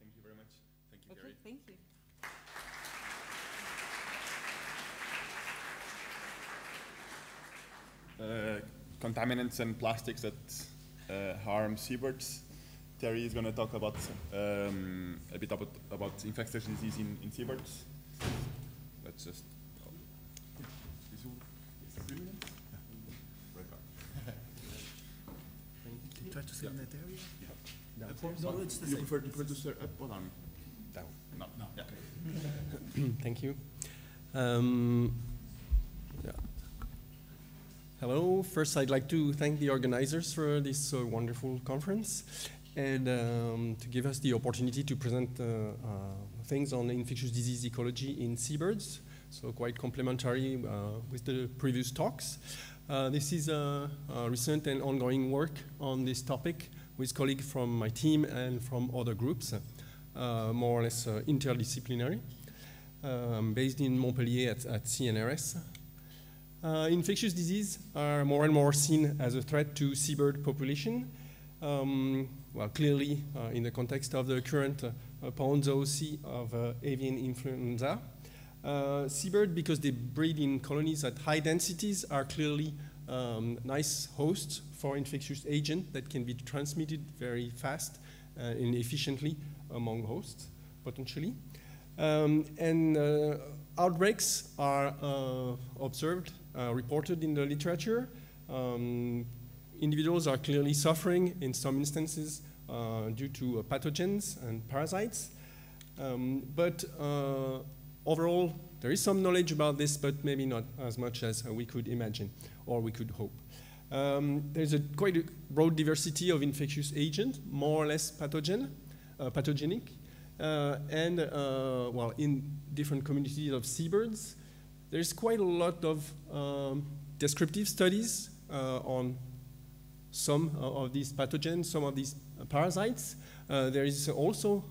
Thank you very much. Thank you. Okay, Kerry. thank you. Contaminants and plastics that harm seabirds. Thierry is going to talk about a bit about infectious disease in seabirds. Let's just. Try to sit in that area. Yeah. No, it's the You same. prefer to start up or down? Down. No. Yeah. Thank you. Yeah. Hello. First, I'd like to thank the organizers for this wonderful conference and to give us the opportunity to present things on infectious disease ecology in seabirds. So quite complementary with the previous talks. This is a recent and ongoing work on this topic with colleagues from my team and from other groups, more or less interdisciplinary, based in Montpellier at CNRS. Infectious disease are more and more seen as a threat to seabird population. Well, clearly, in the context of the current zoonosis of avian influenza, seabirds, because they breed in colonies at high densities, are clearly nice hosts for infectious agents that can be transmitted very fast and efficiently among hosts, potentially. Outbreaks are observed, reported in the literature. Individuals are clearly suffering in some instances due to pathogens and parasites. But overall, there is some knowledge about this, but maybe not as much as we could imagine or we could hope. There's quite a broad diversity of infectious agents, more or less pathogenic, and well, in different communities of seabirds. There's quite a lot of descriptive studies on some of these pathogens, some of these parasites. There is also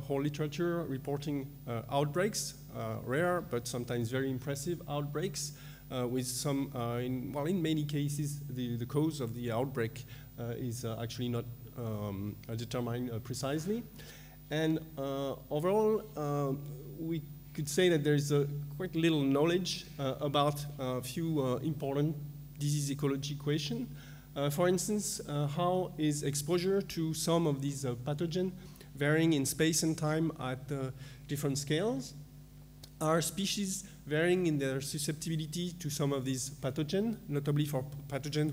whole literature reporting outbreaks, rare but sometimes very impressive outbreaks, with some, in many cases, the cause of the outbreak is actually not determined precisely. And overall, we could say that there's quite little knowledge about a few important disease ecology questions. For instance, how is exposure to some of these pathogens varying in space and time at different scales? Are species varying in their susceptibility to some of these pathogens, notably for pathogens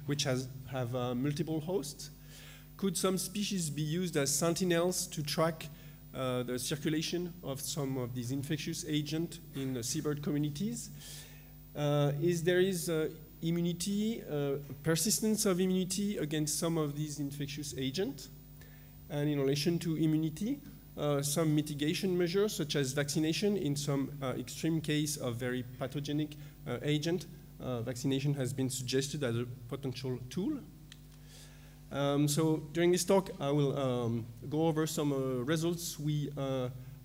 which have multiple hosts? Could some species be used as sentinels to track the circulation of some of these infectious agents in the seabird communities? There is immunity, persistence of immunity against some of these infectious agents? And in relation to immunity, some mitigation measures such as vaccination in some extreme case of very pathogenic agent. Vaccination has been suggested as a potential tool. So during this talk, I will go over some results we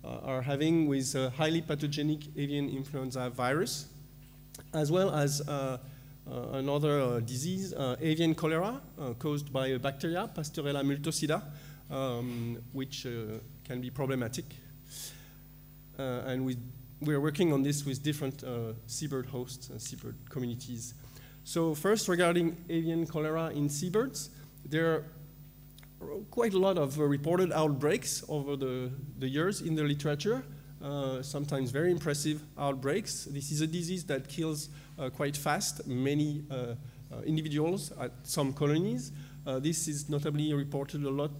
are having with highly pathogenic avian influenza virus, as well as another disease, avian cholera, caused by a bacteria, Pasteurella multocida, which can be problematic. And we're working on this with different seabird hosts and seabird communities. So first, regarding avian cholera in seabirds, there are quite a lot of reported outbreaks over the years in the literature, sometimes very impressive outbreaks. This is a disease that kills quite fast many individuals at some colonies. This is notably reported a lot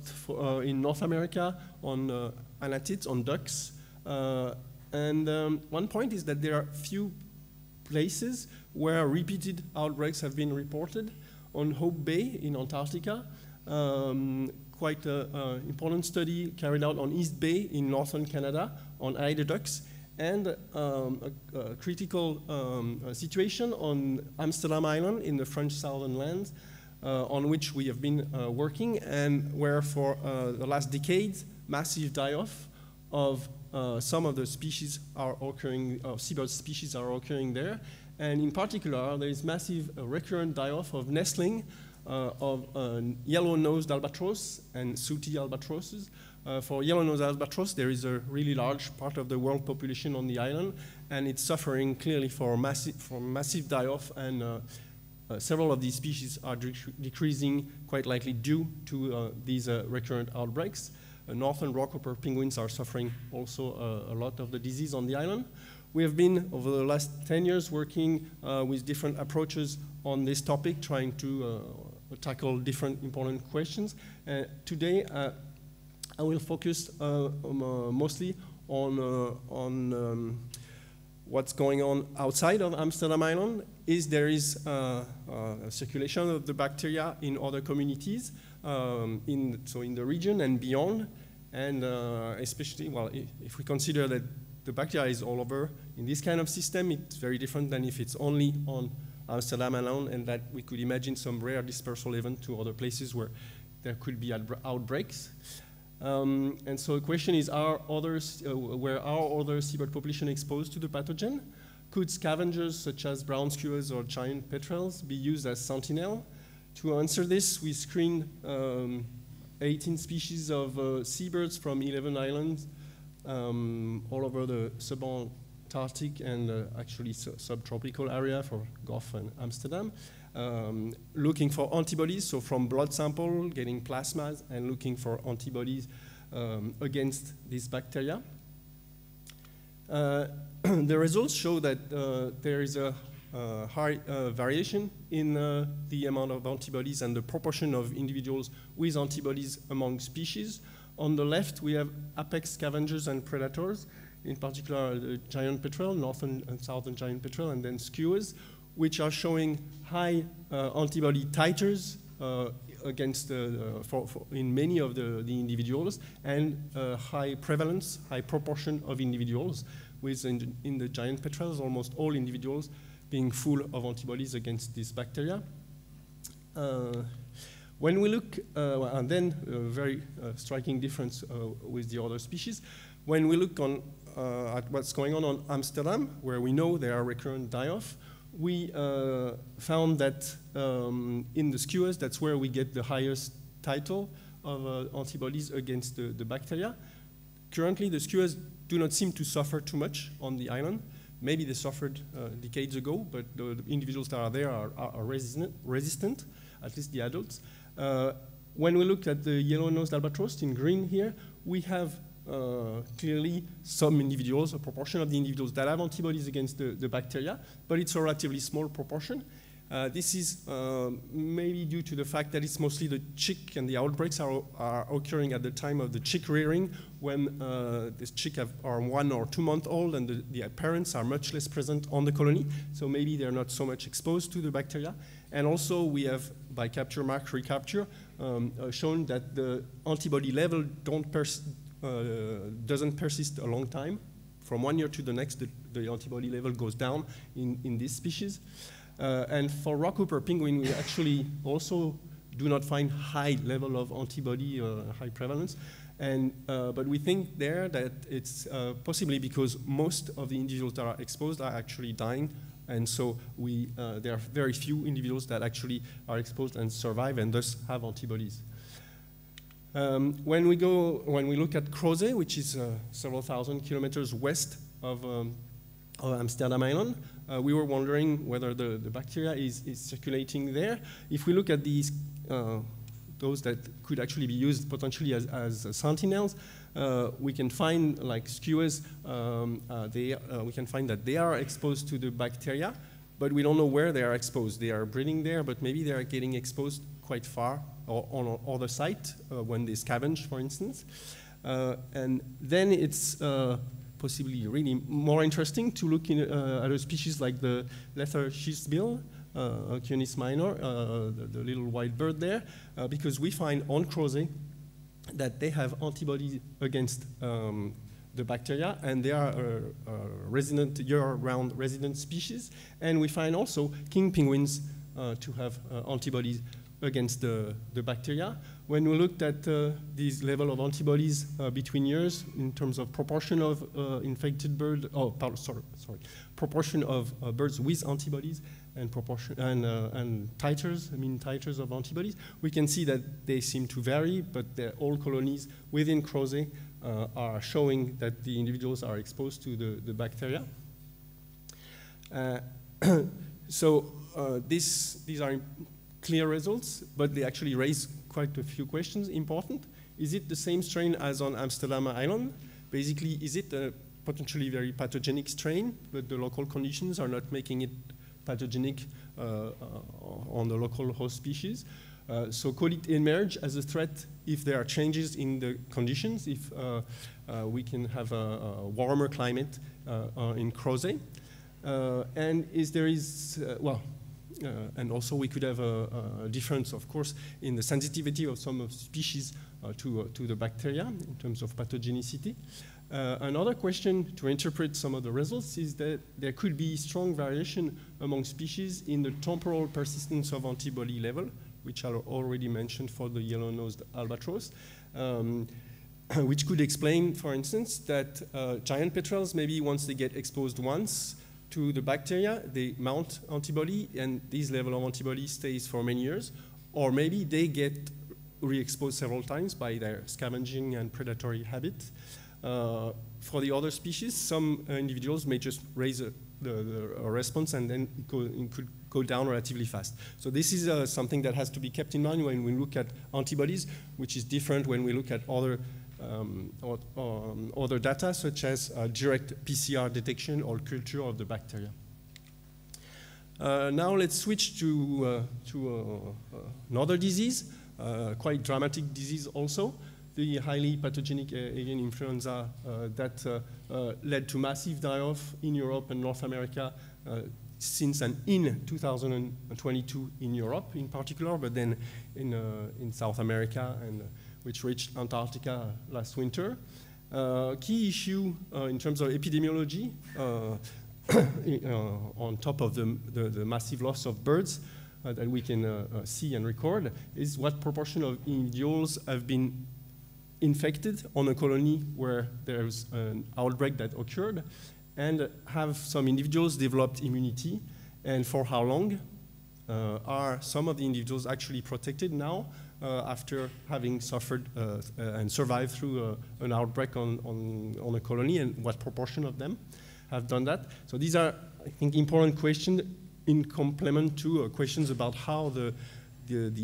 in North America on anatids, on ducks. One point is that there are few places where repeated outbreaks have been reported. On Hope Bay in Antarctica, quite an important study carried out on East Bay in northern Canada on eider ducks, and a critical situation on Amsterdam Island in the French southern lands, on which we have been working, and where for the last decades, massive die-off of some of the species are occurring, seabird species are occurring there. And in particular, there is massive recurrent die-off of nestling of yellow-nosed albatross and sooty albatrosses, For yellow-nosed albatross, there is a really large part of the world population on the island, and it's suffering clearly from massive die-off, and several of these species are decreasing, quite likely due to these recurrent outbreaks. Northern rockhopper penguins are suffering also a lot of the disease on the island. We have been, over the last 10 years, working with different approaches on this topic, trying to tackle different important questions. Today, I will focus mostly on what's going on outside of Amsterdam Island. There is a circulation of the bacteria in other communities, so in the region and beyond, and especially, well, if we consider that the bacteria is all over in this kind of system, it's very different than if it's only on Amsterdam alone, and that we could imagine some rare dispersal event to other places where there could be outbreaks. And so the question is, where are other seabird population exposed to the pathogen? Could scavengers such as brown skuas or giant petrels be used as sentinel? To answer this, we screened 18 species of seabirds from 11 islands all over the Subantarctic and actually subtropical area for Gulf and Amsterdam, looking for antibodies, so from blood sample, getting plasmas, and looking for antibodies against these bacteria. The results show that there is a high variation in the amount of antibodies and the proportion of individuals with antibodies among species. On the left, we have apex scavengers and predators, in particular the giant petrel, northern and southern giant petrel, and then skuas, which are showing high antibody titers against in many of the individuals, and high prevalence, high proportion of individuals, with in the giant petrels almost all individuals being full of antibodies against this bacteria. When we look, and then a very striking difference with the other species, when we look at what's going on Amsterdam, where we know there are recurrent die-off, we found that in the skuas, that's where we get the highest title of antibodies against the bacteria. Currently, the skuas do not seem to suffer too much on the island. Maybe they suffered decades ago, but the individuals that are there are resistant, at least the adults. When we look at the yellow-nosed albatross in green here, we have clearly some individuals, a proportion of the individuals that have antibodies against the bacteria, but it's a relatively small proportion. This is maybe due to the fact that it's mostly the chick, and the outbreaks are occurring at the time of the chick rearing, when the chick are 1 or 2 months old, and the parents are much less present on the colony, so maybe they're not so much exposed to the bacteria. And also we have, by capture mark recapture, shown that the antibody level doesn't persist a long time. From 1 year to the next, the antibody level goes down in this species. And for rockhopper penguin, we actually also do not find high level of antibody, high prevalence. And, but we think there that it's possibly because most of the individuals that are exposed are actually dying. And so there are very few individuals that actually are exposed and survive and thus have antibodies. When we look at Crozet, which is several thousand kilometers west of Amsterdam Island, we were wondering whether the bacteria is circulating there. If we look at these, those that could actually be used potentially as sentinels, we can find, like skuas, we can find that they are exposed to the bacteria, but we don't know where they are exposed. They are breeding there, but maybe they are getting exposed quite far or on other site when they scavenge, for instance. And then it's possibly really more interesting to look at a species like the leather schistbill, Oceanis minor, the little white bird there, because we find on Crozet that they have antibodies against the bacteria, and they are resident, year-round resident species. And we find also king penguins to have antibodies against the bacteria. When we looked at these level of antibodies between years in terms of proportion of infected bird, proportion of birds with antibodies and proportion and titers, mean titers of antibodies, we can see that they seem to vary, but all colonies within Crozet are showing that the individuals are exposed to the bacteria. So these are clear results, but they actually raise quite a few questions. Important: is it the same strain as on Amsterdam Island? Basically, is it a potentially very pathogenic strain, but the local conditions are not making it pathogenic on the local host species? So could it emerge as a threat if there are changes in the conditions, if we can have a warmer climate in Crozet? And and also we could have a difference, of course, in the sensitivity of some of the species to the bacteria in terms of pathogenicity. Another question to interpret some of the results is that there could be strong variation among species in the temporal persistence of antibody level, which I already mentioned for the yellow-nosed albatross, which could explain, for instance, that giant petrels, maybe once they get exposed once to the bacteria, they mount antibody, and this level of antibody stays for many years, or maybe they get re-exposed several times by their scavenging and predatory habits. For the other species, some individuals may just raise the response and then it could go down relatively fast. So this is something that has to be kept in mind when we look at antibodies, which is different when we look at other data, such as direct PCR detection or culture of the bacteria. Now let's switch to another disease, quite dramatic disease also, the highly pathogenic avian influenza that led to massive die-off in Europe and North America since and in 2022 in Europe in particular, but then in South America, and which reached Antarctica last winter. Key issue in terms of epidemiology, on top of the massive loss of birds that we can see and record, is what proportion of individuals have been infected on a colony where there's an outbreak that occurred, and have some individuals developed immunity, and for how long? Are some of the individuals actually protected now after having suffered and survived through an outbreak on a colony, and what proportion of them have done that? So these are, I think, important questions in complement to questions about how the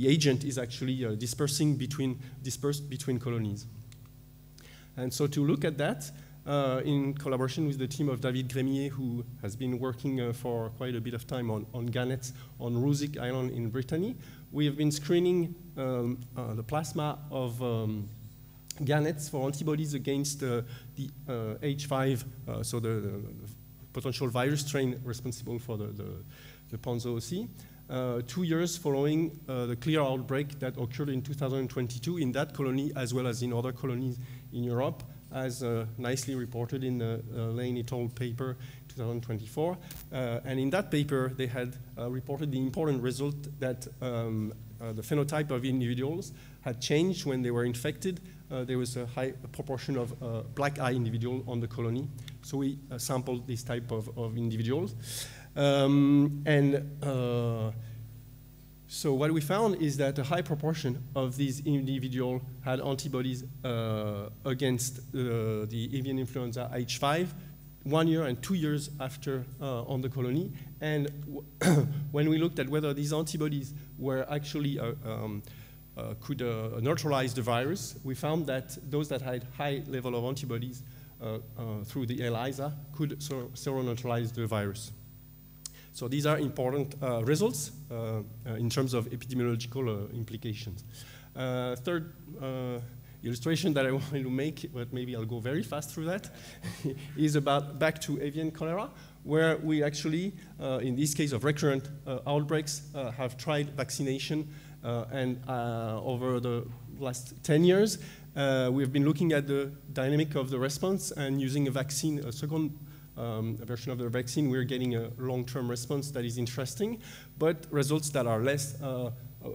agent is actually dispersed between colonies. And so to look at that, in collaboration with the team of David Grémier, who has been working for quite a bit of time on gannets on Roosic Island in Brittany, we have been screening the plasma of gannets for antibodies against the H5, so the potential virus strain responsible for the Ponzo-OC, 2 years following the clear outbreak that occurred in 2022 in that colony, as well as in other colonies in Europe, as nicely reported in the Lane et al. Paper 2024. And in that paper, they had reported the important result that the phenotype of individuals had changed when they were infected. There was a high proportion of black eye individual on the colony. So we sampled this type of individuals. So what we found is that a high proportion of these individuals had antibodies against the avian influenza H5 1 year and 2 years after on the colony. And when we looked at whether these antibodies were actually could neutralize the virus, we found that those that had high level of antibodies through the ELISA could seroneutralize the virus. So these are important results in terms of epidemiological implications. Third illustration that I wanted to make, but maybe I'll go very fast through that, is about back to avian cholera, where we actually, in this case of recurrent outbreaks, have tried vaccination, and over the last 10 years, we've been looking at the dynamic of the response and using a vaccine, a second version of the vaccine, we're getting a long-term response that is interesting, but results that are less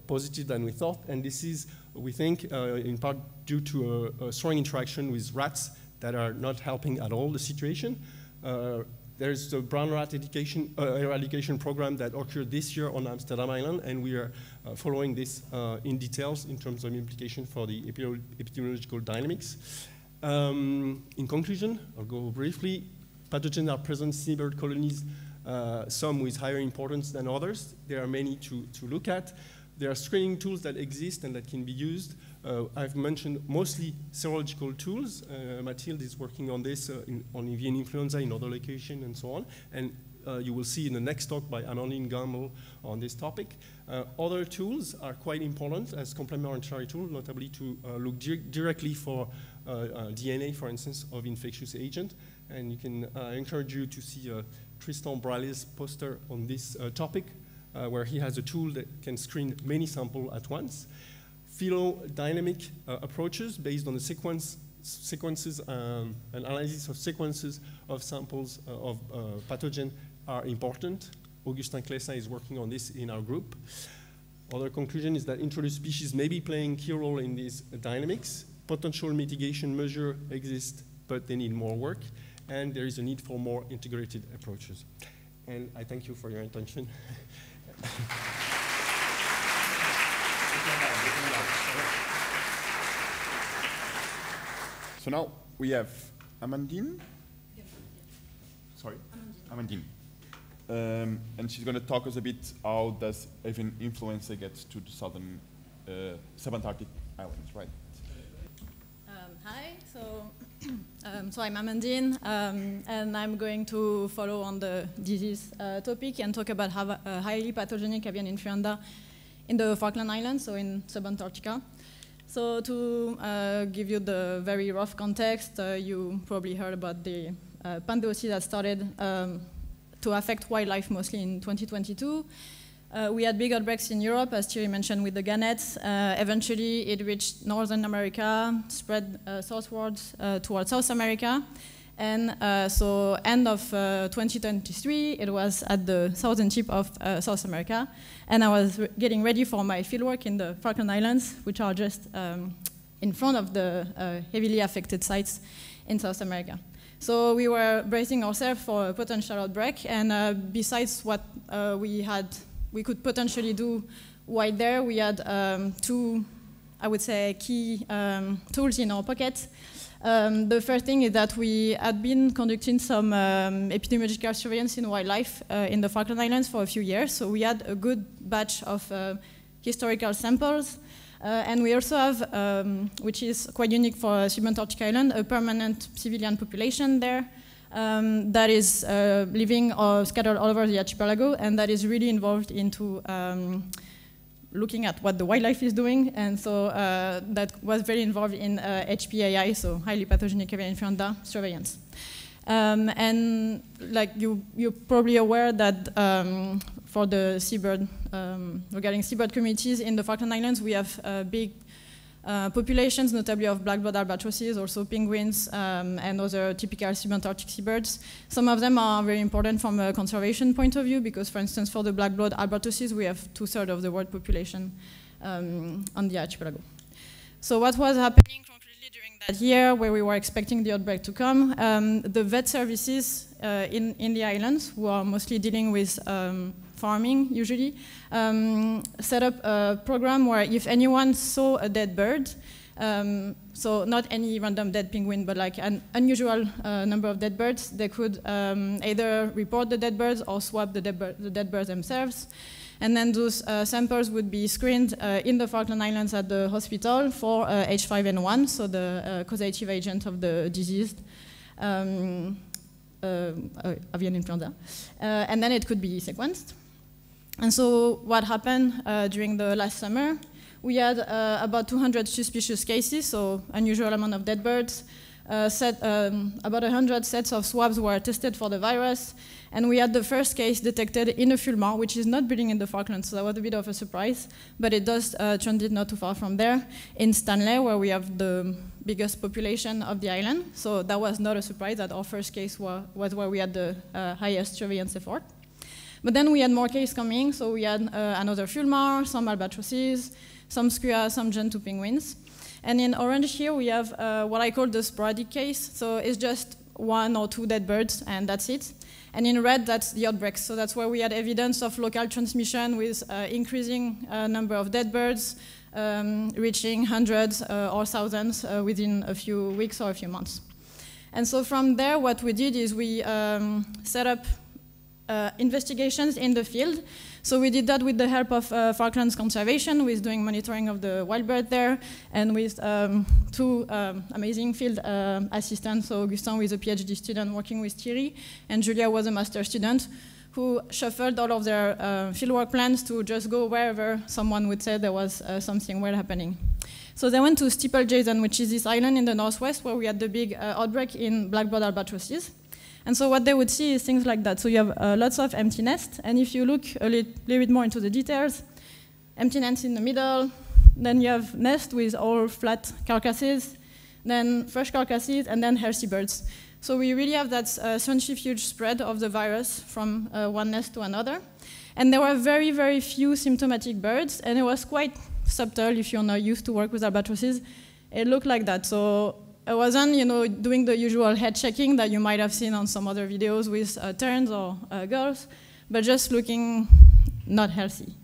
positive than we thought. And this is, we think, in part due to a strong interaction with rats that are not helping at all the situation. There's the brown rat eradication program that occurred this year on Amsterdam Island, and we are following this in details in terms of implication for the epidemiological dynamics. In conclusion, I'll go briefly. Pathogens are present in seabird colonies, some with higher importance than others. There are many to look at. There are screening tools that exist and that can be used. I've mentioned mostly serological tools. Mathilde is working on this on avian influenza in other locations and so on. And you will see in the next talk by Amandine Gamble on this topic. Other tools are quite important as complementary tools, notably to look directly for DNA, for instance, of infectious agent. And you can encourage you to see Tristan Braley's poster on this topic, where he has a tool that can screen many samples at once. Phylodynamic approaches based on the sequences and analysis of sequences of samples of pathogen are important. Augustin Clessin is working on this in our group. Other conclusion is that introduced species may be playing key role in these dynamics. Potential mitigation measures exist, but they need more work, and there is a need for more integrated approaches. And I thank you for your attention. So now we have Amandine. Sorry, Amandine. And she's going to talk us a bit how does avian influenza get to the southern Subantarctic islands, right? Hi, so I'm Amandine, and I'm going to follow on the disease topic and talk about highly pathogenic avian influenza in the Falkland Islands, so in Subantarctica. So to give you the very rough context, you probably heard about the pandemia that started to affect wildlife mostly in 2022. We had big outbreaks in Europe, as Thierry mentioned, with the gannets. Eventually, it reached Northern America, spread southwards towards South America. And so end of 2023, it was at the southern tip of South America. And I was getting ready for my fieldwork in the Falkland Islands, which are just in front of the heavily affected sites in South America. So we were bracing ourselves for a potential outbreak. And besides what we could potentially do while there, we had two, I would say, key tools in our pocket. The first thing is that we had been conducting some epidemiological surveillance in wildlife in the Falkland Islands for a few years. So we had a good batch of historical samples. And we also have, which is quite unique for Subantarctic Island, a permanent civilian population there. That is living or scattered all over the archipelago, and that is really involved into looking at what the wildlife is doing, and so that was very involved in HPAI, so highly pathogenic avian influenza surveillance. And like you're probably aware that for the seabird, regarding seabird communities in the Falkland Islands, we have big populations, notably of black-blood albatrosses, also penguins, and other typical subantarctic seabirds. Some of them are very important from a conservation point of view because, for instance, for the black-blood albatrosses, we have 2/3 of the world population on the archipelago. So what was happening concretely during that year where we were expecting the outbreak to come, the vet services in the islands, who are mostly dealing with farming usually, set up a program where if anyone saw a dead bird, so not any random dead penguin, but like an unusual number of dead birds, they could either report the dead birds or swab the dead birds themselves. And then those samples would be screened in the Falkland Islands at the hospital for H5N1, so the causative agent of the diseased avian influenza. And then it could be sequenced. And so what happened during the last summer, we had about 200 suspicious cases, so unusual amount of dead birds. About 100 sets of swabs were tested for the virus, and we had the first case detected in a fulmar, which is not breeding in the Falklands, so that was a bit of a surprise, but it does transit not too far from there, in Stanley, where we have the biggest population of the island. So that was not a surprise that our first case was where we had the highest surveillance effort. But then we had more cases coming, so we had another fulmar, some albatrosses, some skuas, some gentoo penguins. And in orange here we have what I call the sporadic case, so it's just 1 or 2 dead birds and that's it. And in red, that's the outbreaks. So that's where we had evidence of local transmission with increasing number of dead birds, reaching hundreds or thousands within a few weeks or a few months. And so from there, what we did is we set up investigations in the field. So we did that with the help of Falklands Conservation, with doing monitoring of the wild bird there, and with two amazing field assistants. So Augustin was a PhD student working with Thierry, and Julia was a master student who shuffled all of their fieldwork plans to just go wherever someone would say there was something weird happening. So they went to Steeple-Jason, which is this island in the northwest where we had the big outbreak in black-browed albatrosses. And so what they would see is things like that. So you have lots of empty nests, and if you look a little bit more into the details, empty nests in the middle, then you have nests with all flat carcasses, then fresh carcasses, and then healthy birds. So we really have that centrifuge spread of the virus from one nest to another. And there were very, very few symptomatic birds, and it was quite subtle if you're not used to work with albatrosses. It looked like that. So I wasn't, doing the usual head checking that you might have seen on some other videos with terns or gulls, but just looking not healthy.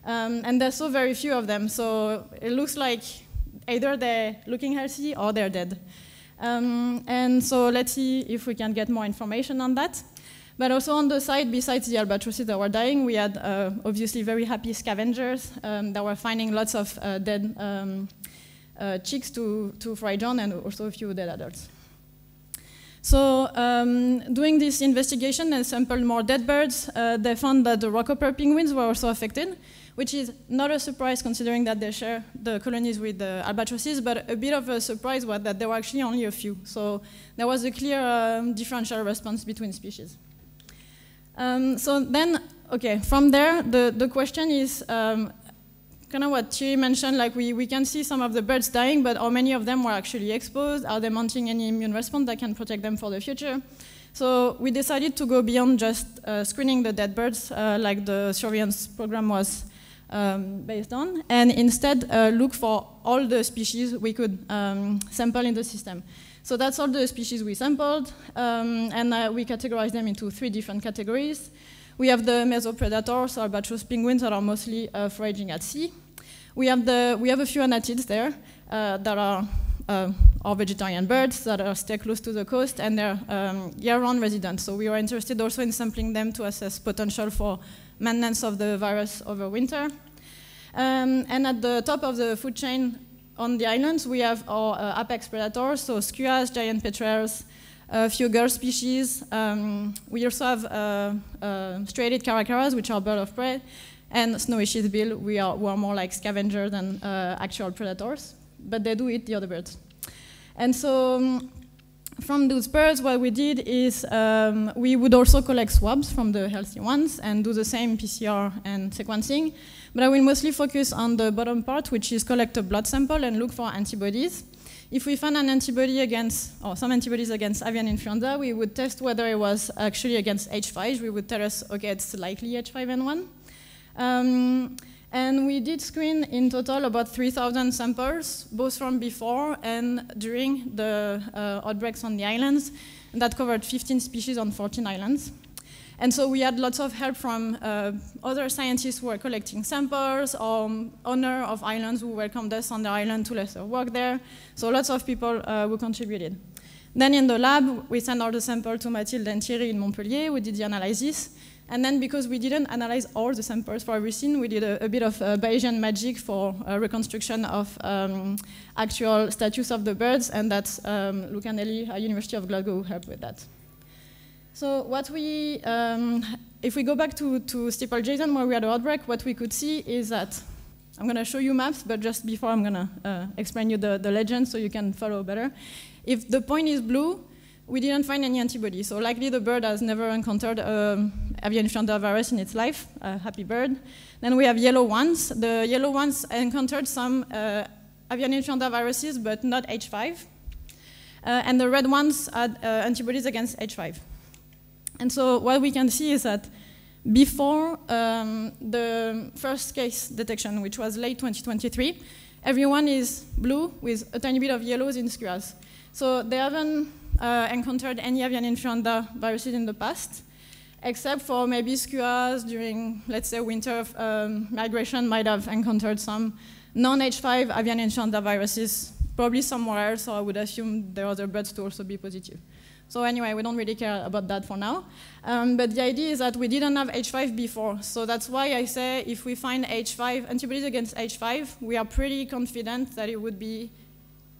And there's so very few of them, so it looks like either they're looking healthy or they're dead. And so let's see if we can get more information on that. But also on the side, besides the albatrosses that were dying, we had obviously very happy scavengers that were finding lots of dead chicks to forage on, and also a few dead adults. So doing this investigation and sampled more dead birds, they found that the rockhopper penguins were also affected, which is not a surprise considering that they share the colonies with the albatrosses, but a bit of a surprise was that there were actually only a few. So there was a clear differential response between species. So then, okay, from there, the question is, kind of what Thierry mentioned, like we can see some of the birds dying, but how many of them were actually exposed? Are they mounting any immune response that can protect them for the future? So we decided to go beyond just screening the dead birds, like the surveillance program was based on, and instead look for all the species we could sample in the system. So that's all the species we sampled, and we categorized them into 3 different categories. We have the mesopredators, so albatross penguins that are mostly foraging at sea. We have a few anatids there that are vegetarian birds that stay close to the coast, and they're year-round residents. So we were interested also in sampling them to assess potential for maintenance of the virus over winter. And at the top of the food chain on the islands, we have our apex predators, so skuas, giant petrels, a few gull species. We also have striated caracaras, which are bird of prey, and snowy sheathbill, who are more like scavengers than actual predators, but they do eat the other birds. And so from those birds, what we did is we would also collect swabs from the healthy ones and do the same PCR and sequencing, but I will mostly focus on the bottom part, which is collect a blood sample and look for antibodies. If we find an antibody against, or some antibodies against avian influenza, we would test whether it was actually against H5. We would tell us, okay, it's likely H5N1. And we did screen in total about 3,000 samples, both from before and during the outbreaks on the islands. And that covered 15 species on 14 islands. And so we had lots of help from other scientists who were collecting samples, or owner of islands who welcomed us on the island to let us work there. So lots of people who contributed. Then in the lab, we sent all the samples to Mathilde and Thierry in Montpellier. We did the analysis. And then because we didn't analyze all the samples for everything, we did a bit of Bayesian magic for reconstruction of actual status of the birds, and that's Luke and Ellie at University of Glasgow who helped with that. So what we, if we go back to Steeple-Jason where we had an outbreak, what we could see is that, I'm going to show you maps, but just before I'm going to explain you the legend so you can follow better. If the point is blue, we didn't find any antibody, so likely the bird has never encountered avian influenza virus in its life, a happy bird. Then we have yellow ones. The yellow ones encountered some avian influenza viruses, but not H5. And the red ones had antibodies against H5. And so what we can see is that before the first case detection, which was late 2023, everyone is blue with a tiny bit of yellows in skuas. So they haven't encountered any avian influenza viruses in the past. except for maybe skuas during, let's say, winter migration might have encountered some non-H5 avian influenza viruses, probably somewhere else, so I would assume the other birds to also be positive. So anyway, we don't really care about that for now. But the idea is that we didn't have H5 before. So that's why I say if we find H5, antibodies against H5, we are pretty confident that it would be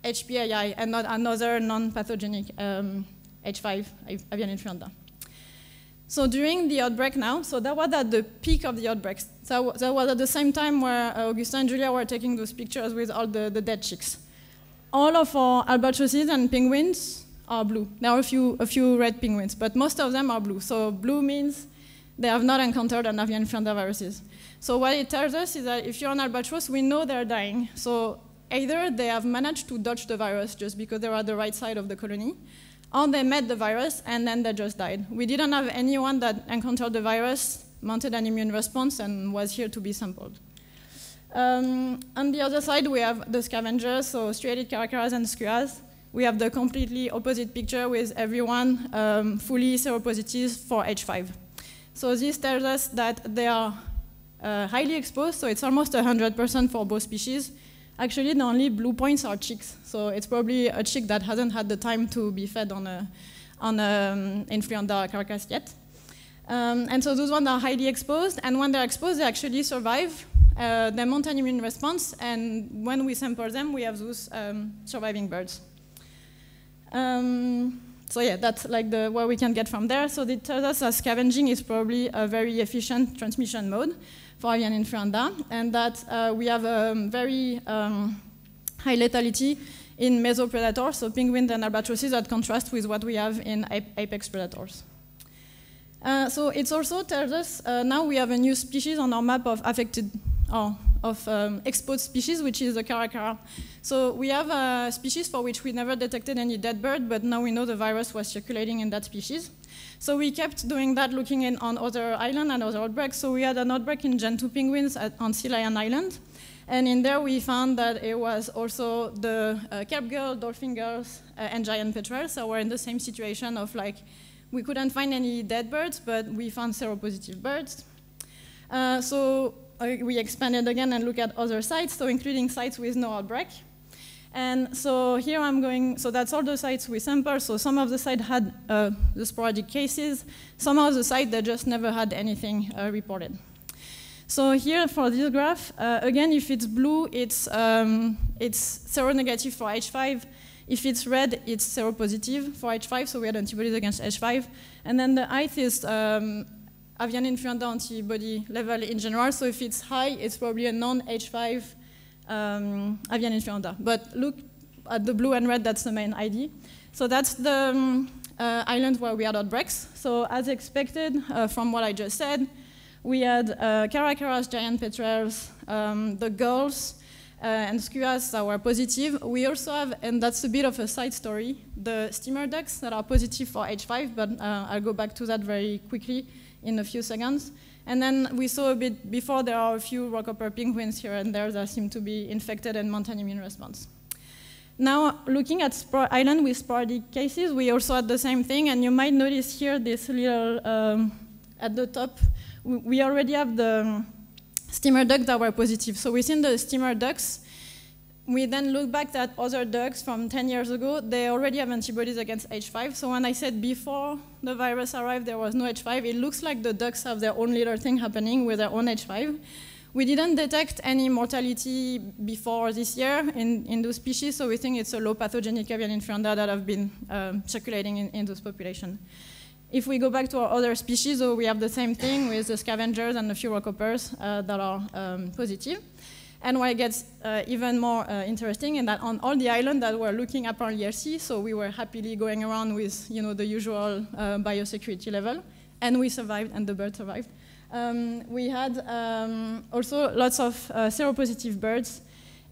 HPAI and not another non-pathogenic H5 avian influenza. So during the outbreak now, so that was at the peak of the outbreaks. So that was at the same time where Augustin and Julia were taking those pictures with all the dead chicks. All of our albatrosses and penguins are blue. There are a few red penguins, but most of them are blue. So blue means they have not encountered an avian influenza viruses. So what it tells us is that if you're an albatross, we know they're dying. So either they have managed to dodge the virus just because they were at the right side of the colony, or they met the virus and then they just died. We didn't have anyone that encountered the virus, mounted an immune response, and was here to be sampled. On the other side, we have the scavengers, so striated caracaras and skuas. We have the completely opposite picture with everyone fully seropositive for H5. So this tells us that they are highly exposed, so it's almost 100% for both species. Actually, the only blue points are chicks, so it's probably a chick that hasn't had the time to be fed on a influenza carcass yet. And so those ones are highly exposed, and when they're exposed, they actually survive. They mount an immune response, and when we sample them, we have those surviving birds. So yeah, that's like what we can get from there. So it tells us that scavenging is probably a very efficient transmission mode for avian influenza, and that we have a very high lethality in mesopredators, so penguins and albatrosses, that contrast with what we have in apex predators. So it also tells us now we have a new species on our map of affected, exposed species, which is the caracara. So we have a species for which we never detected any dead bird, but now we know the virus was circulating in that species. So we kept doing that, looking on other islands and other outbreaks. So we had an outbreak in Gentoo penguins on Sea Lion Island. And in there we found that it was also the kelp gull, dolphin gulls, and giant petrels. So we're in the same situation of like, we couldn't find any dead birds, but we found seropositive birds. We expanded again and looked at other sites, so including sites with no outbreak. And so here I'm going, so that's all the sites we sampled. So some of the sites had the sporadic cases. Some of the sites, they just never had anything reported. So here for this graph, again, if it's blue, it's seronegative for H5. If it's red, it's seropositive for H5, so we had antibodies against H5. And then the height is avian influenza antibody level in general. So if it's high, it's probably a non-H5 avian influenza. But look at the blue and red, that's the main ID. So that's the island where we had outbreaks. So as expected from what I just said, we had caracaras, giant petrels, the gulls, and skuas that were positive. We also have, and that's a bit of a side story, the steamer ducks that are positive for H5, but I'll go back to that very quickly in a few seconds. And then we saw a bit before, there are a few rockhopper penguins here and there that seem to be infected and mount an immune response. Now, looking at island with sporadic cases, we also had the same thing, and you might notice here this little, at the top, we already have the steamer ducks that were positive. So within the steamer ducks, we then look back at other ducks from 10 years ago. They already have antibodies against H5. So when I said before the virus arrived, there was no H5, it looks like the ducks have their own little thing happening with their own H5. We didn't detect any mortality before this year in those species, so we think it's a low pathogenic avian influenza that have been circulating in those populations. If we go back to our other species, so we have the same thing with the scavengers and a few rockhoppers that are positive. And what gets even more interesting is that on all the islands that were looking upon ERC, so we were happily going around with the usual biosecurity level, and we survived, and the bird survived. We had also lots of seropositive birds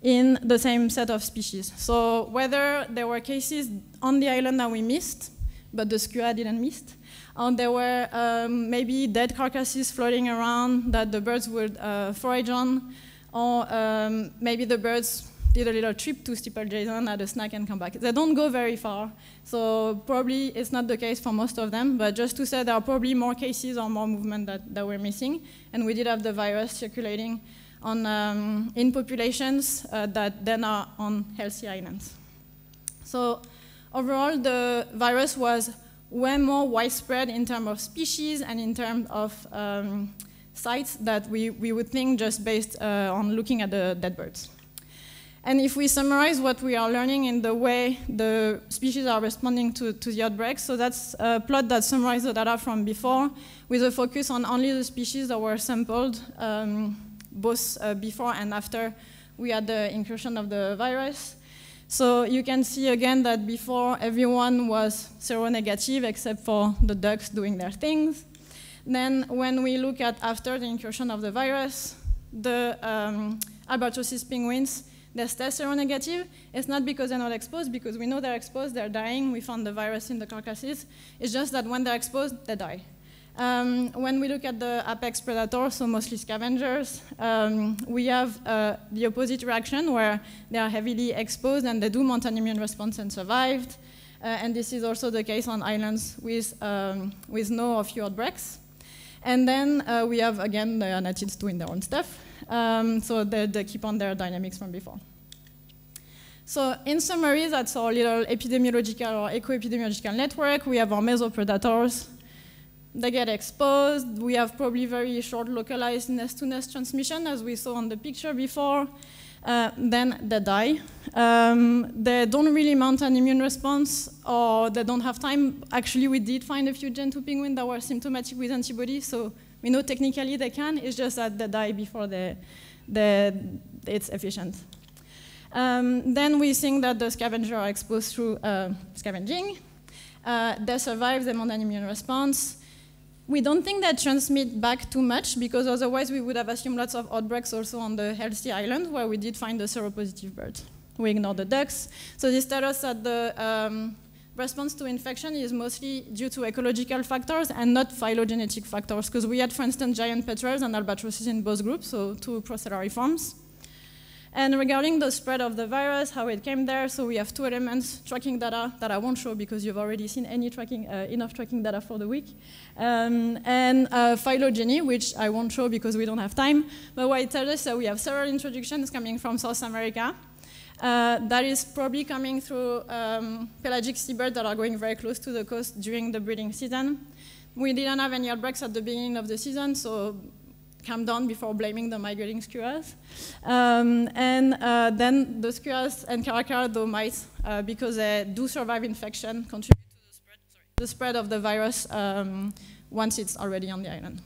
in the same set of species. So whether there were cases on the island that we missed, but the skua didn't miss, and there were maybe dead carcasses floating around that the birds would forage on, or maybe the birds did a little trip to Steeple-Jason, had a snack and come back. They don't go very far, so probably it's not the case for most of them, but just to say there are probably more cases or more movement that we're missing, and we did have the virus circulating on, in populations that then are on healthy islands. So overall, the virus was way more widespread in terms of species and in terms of sites that we would think just based on looking at the dead birds. And if we summarize what we are learning in the way the species are responding to the outbreaks, so that's a plot that summarizes the data from before with a focus on only the species that were sampled both before and after we had the incursion of the virus. So you can see again that before everyone was seronegative except for the ducks doing their things. Then when we look at after the incursion of the virus, the albatrosses penguins, they're still seronegative. It's not because they're not exposed, because we know they're exposed, they're dying, we found the virus in the carcasses. It's just that when they're exposed, they die. When we look at the apex predators, so mostly scavengers, we have the opposite reaction where they are heavily exposed and they do mount an immune response and survived. And this is also the case on islands with no or few outbreaks. And then we have, again, the anatids doing their own stuff. So they keep on their dynamics from before. So in summary, that's our little epidemiological or eco-epidemiological network. We have our mesopredators. They get exposed. We have probably very short localized nest-to-nest transmission, as we saw on the picture before. Then they die. They don't really mount an immune response, or they don't have time. Actually, we did find a few Gen 2 penguins that were symptomatic with antibodies, so we know technically they can. It's just that they die before it's efficient. Then we think that the scavengers are exposed through scavenging. They survive, they mount an immune response. We don't think they transmit back too much, because otherwise we would have assumed lots of outbreaks also on the healthy island, where we did find the seropositive birds. We ignore the ducks. So this tells us that the response to infection is mostly due to ecological factors and not phylogenetic factors, because we had, for instance, giant petrels and albatrosses in both groups, so two procellary forms. And regarding the spread of the virus, how it came there, so we have two elements, tracking data that I won't show because you've already seen enough tracking data for the week, and phylogeny, which I won't show because we don't have time, but what it tells us that we have several introductions coming from South America. That is probably coming through pelagic seabirds that are going very close to the coast during the breeding season. We didn't have any outbreaks at the beginning of the season, so calm down before blaming the migrating skuas. Then the skuas and caracara, though mites, because they do survive infection, contribute to the spread of the virus once it's already on the island.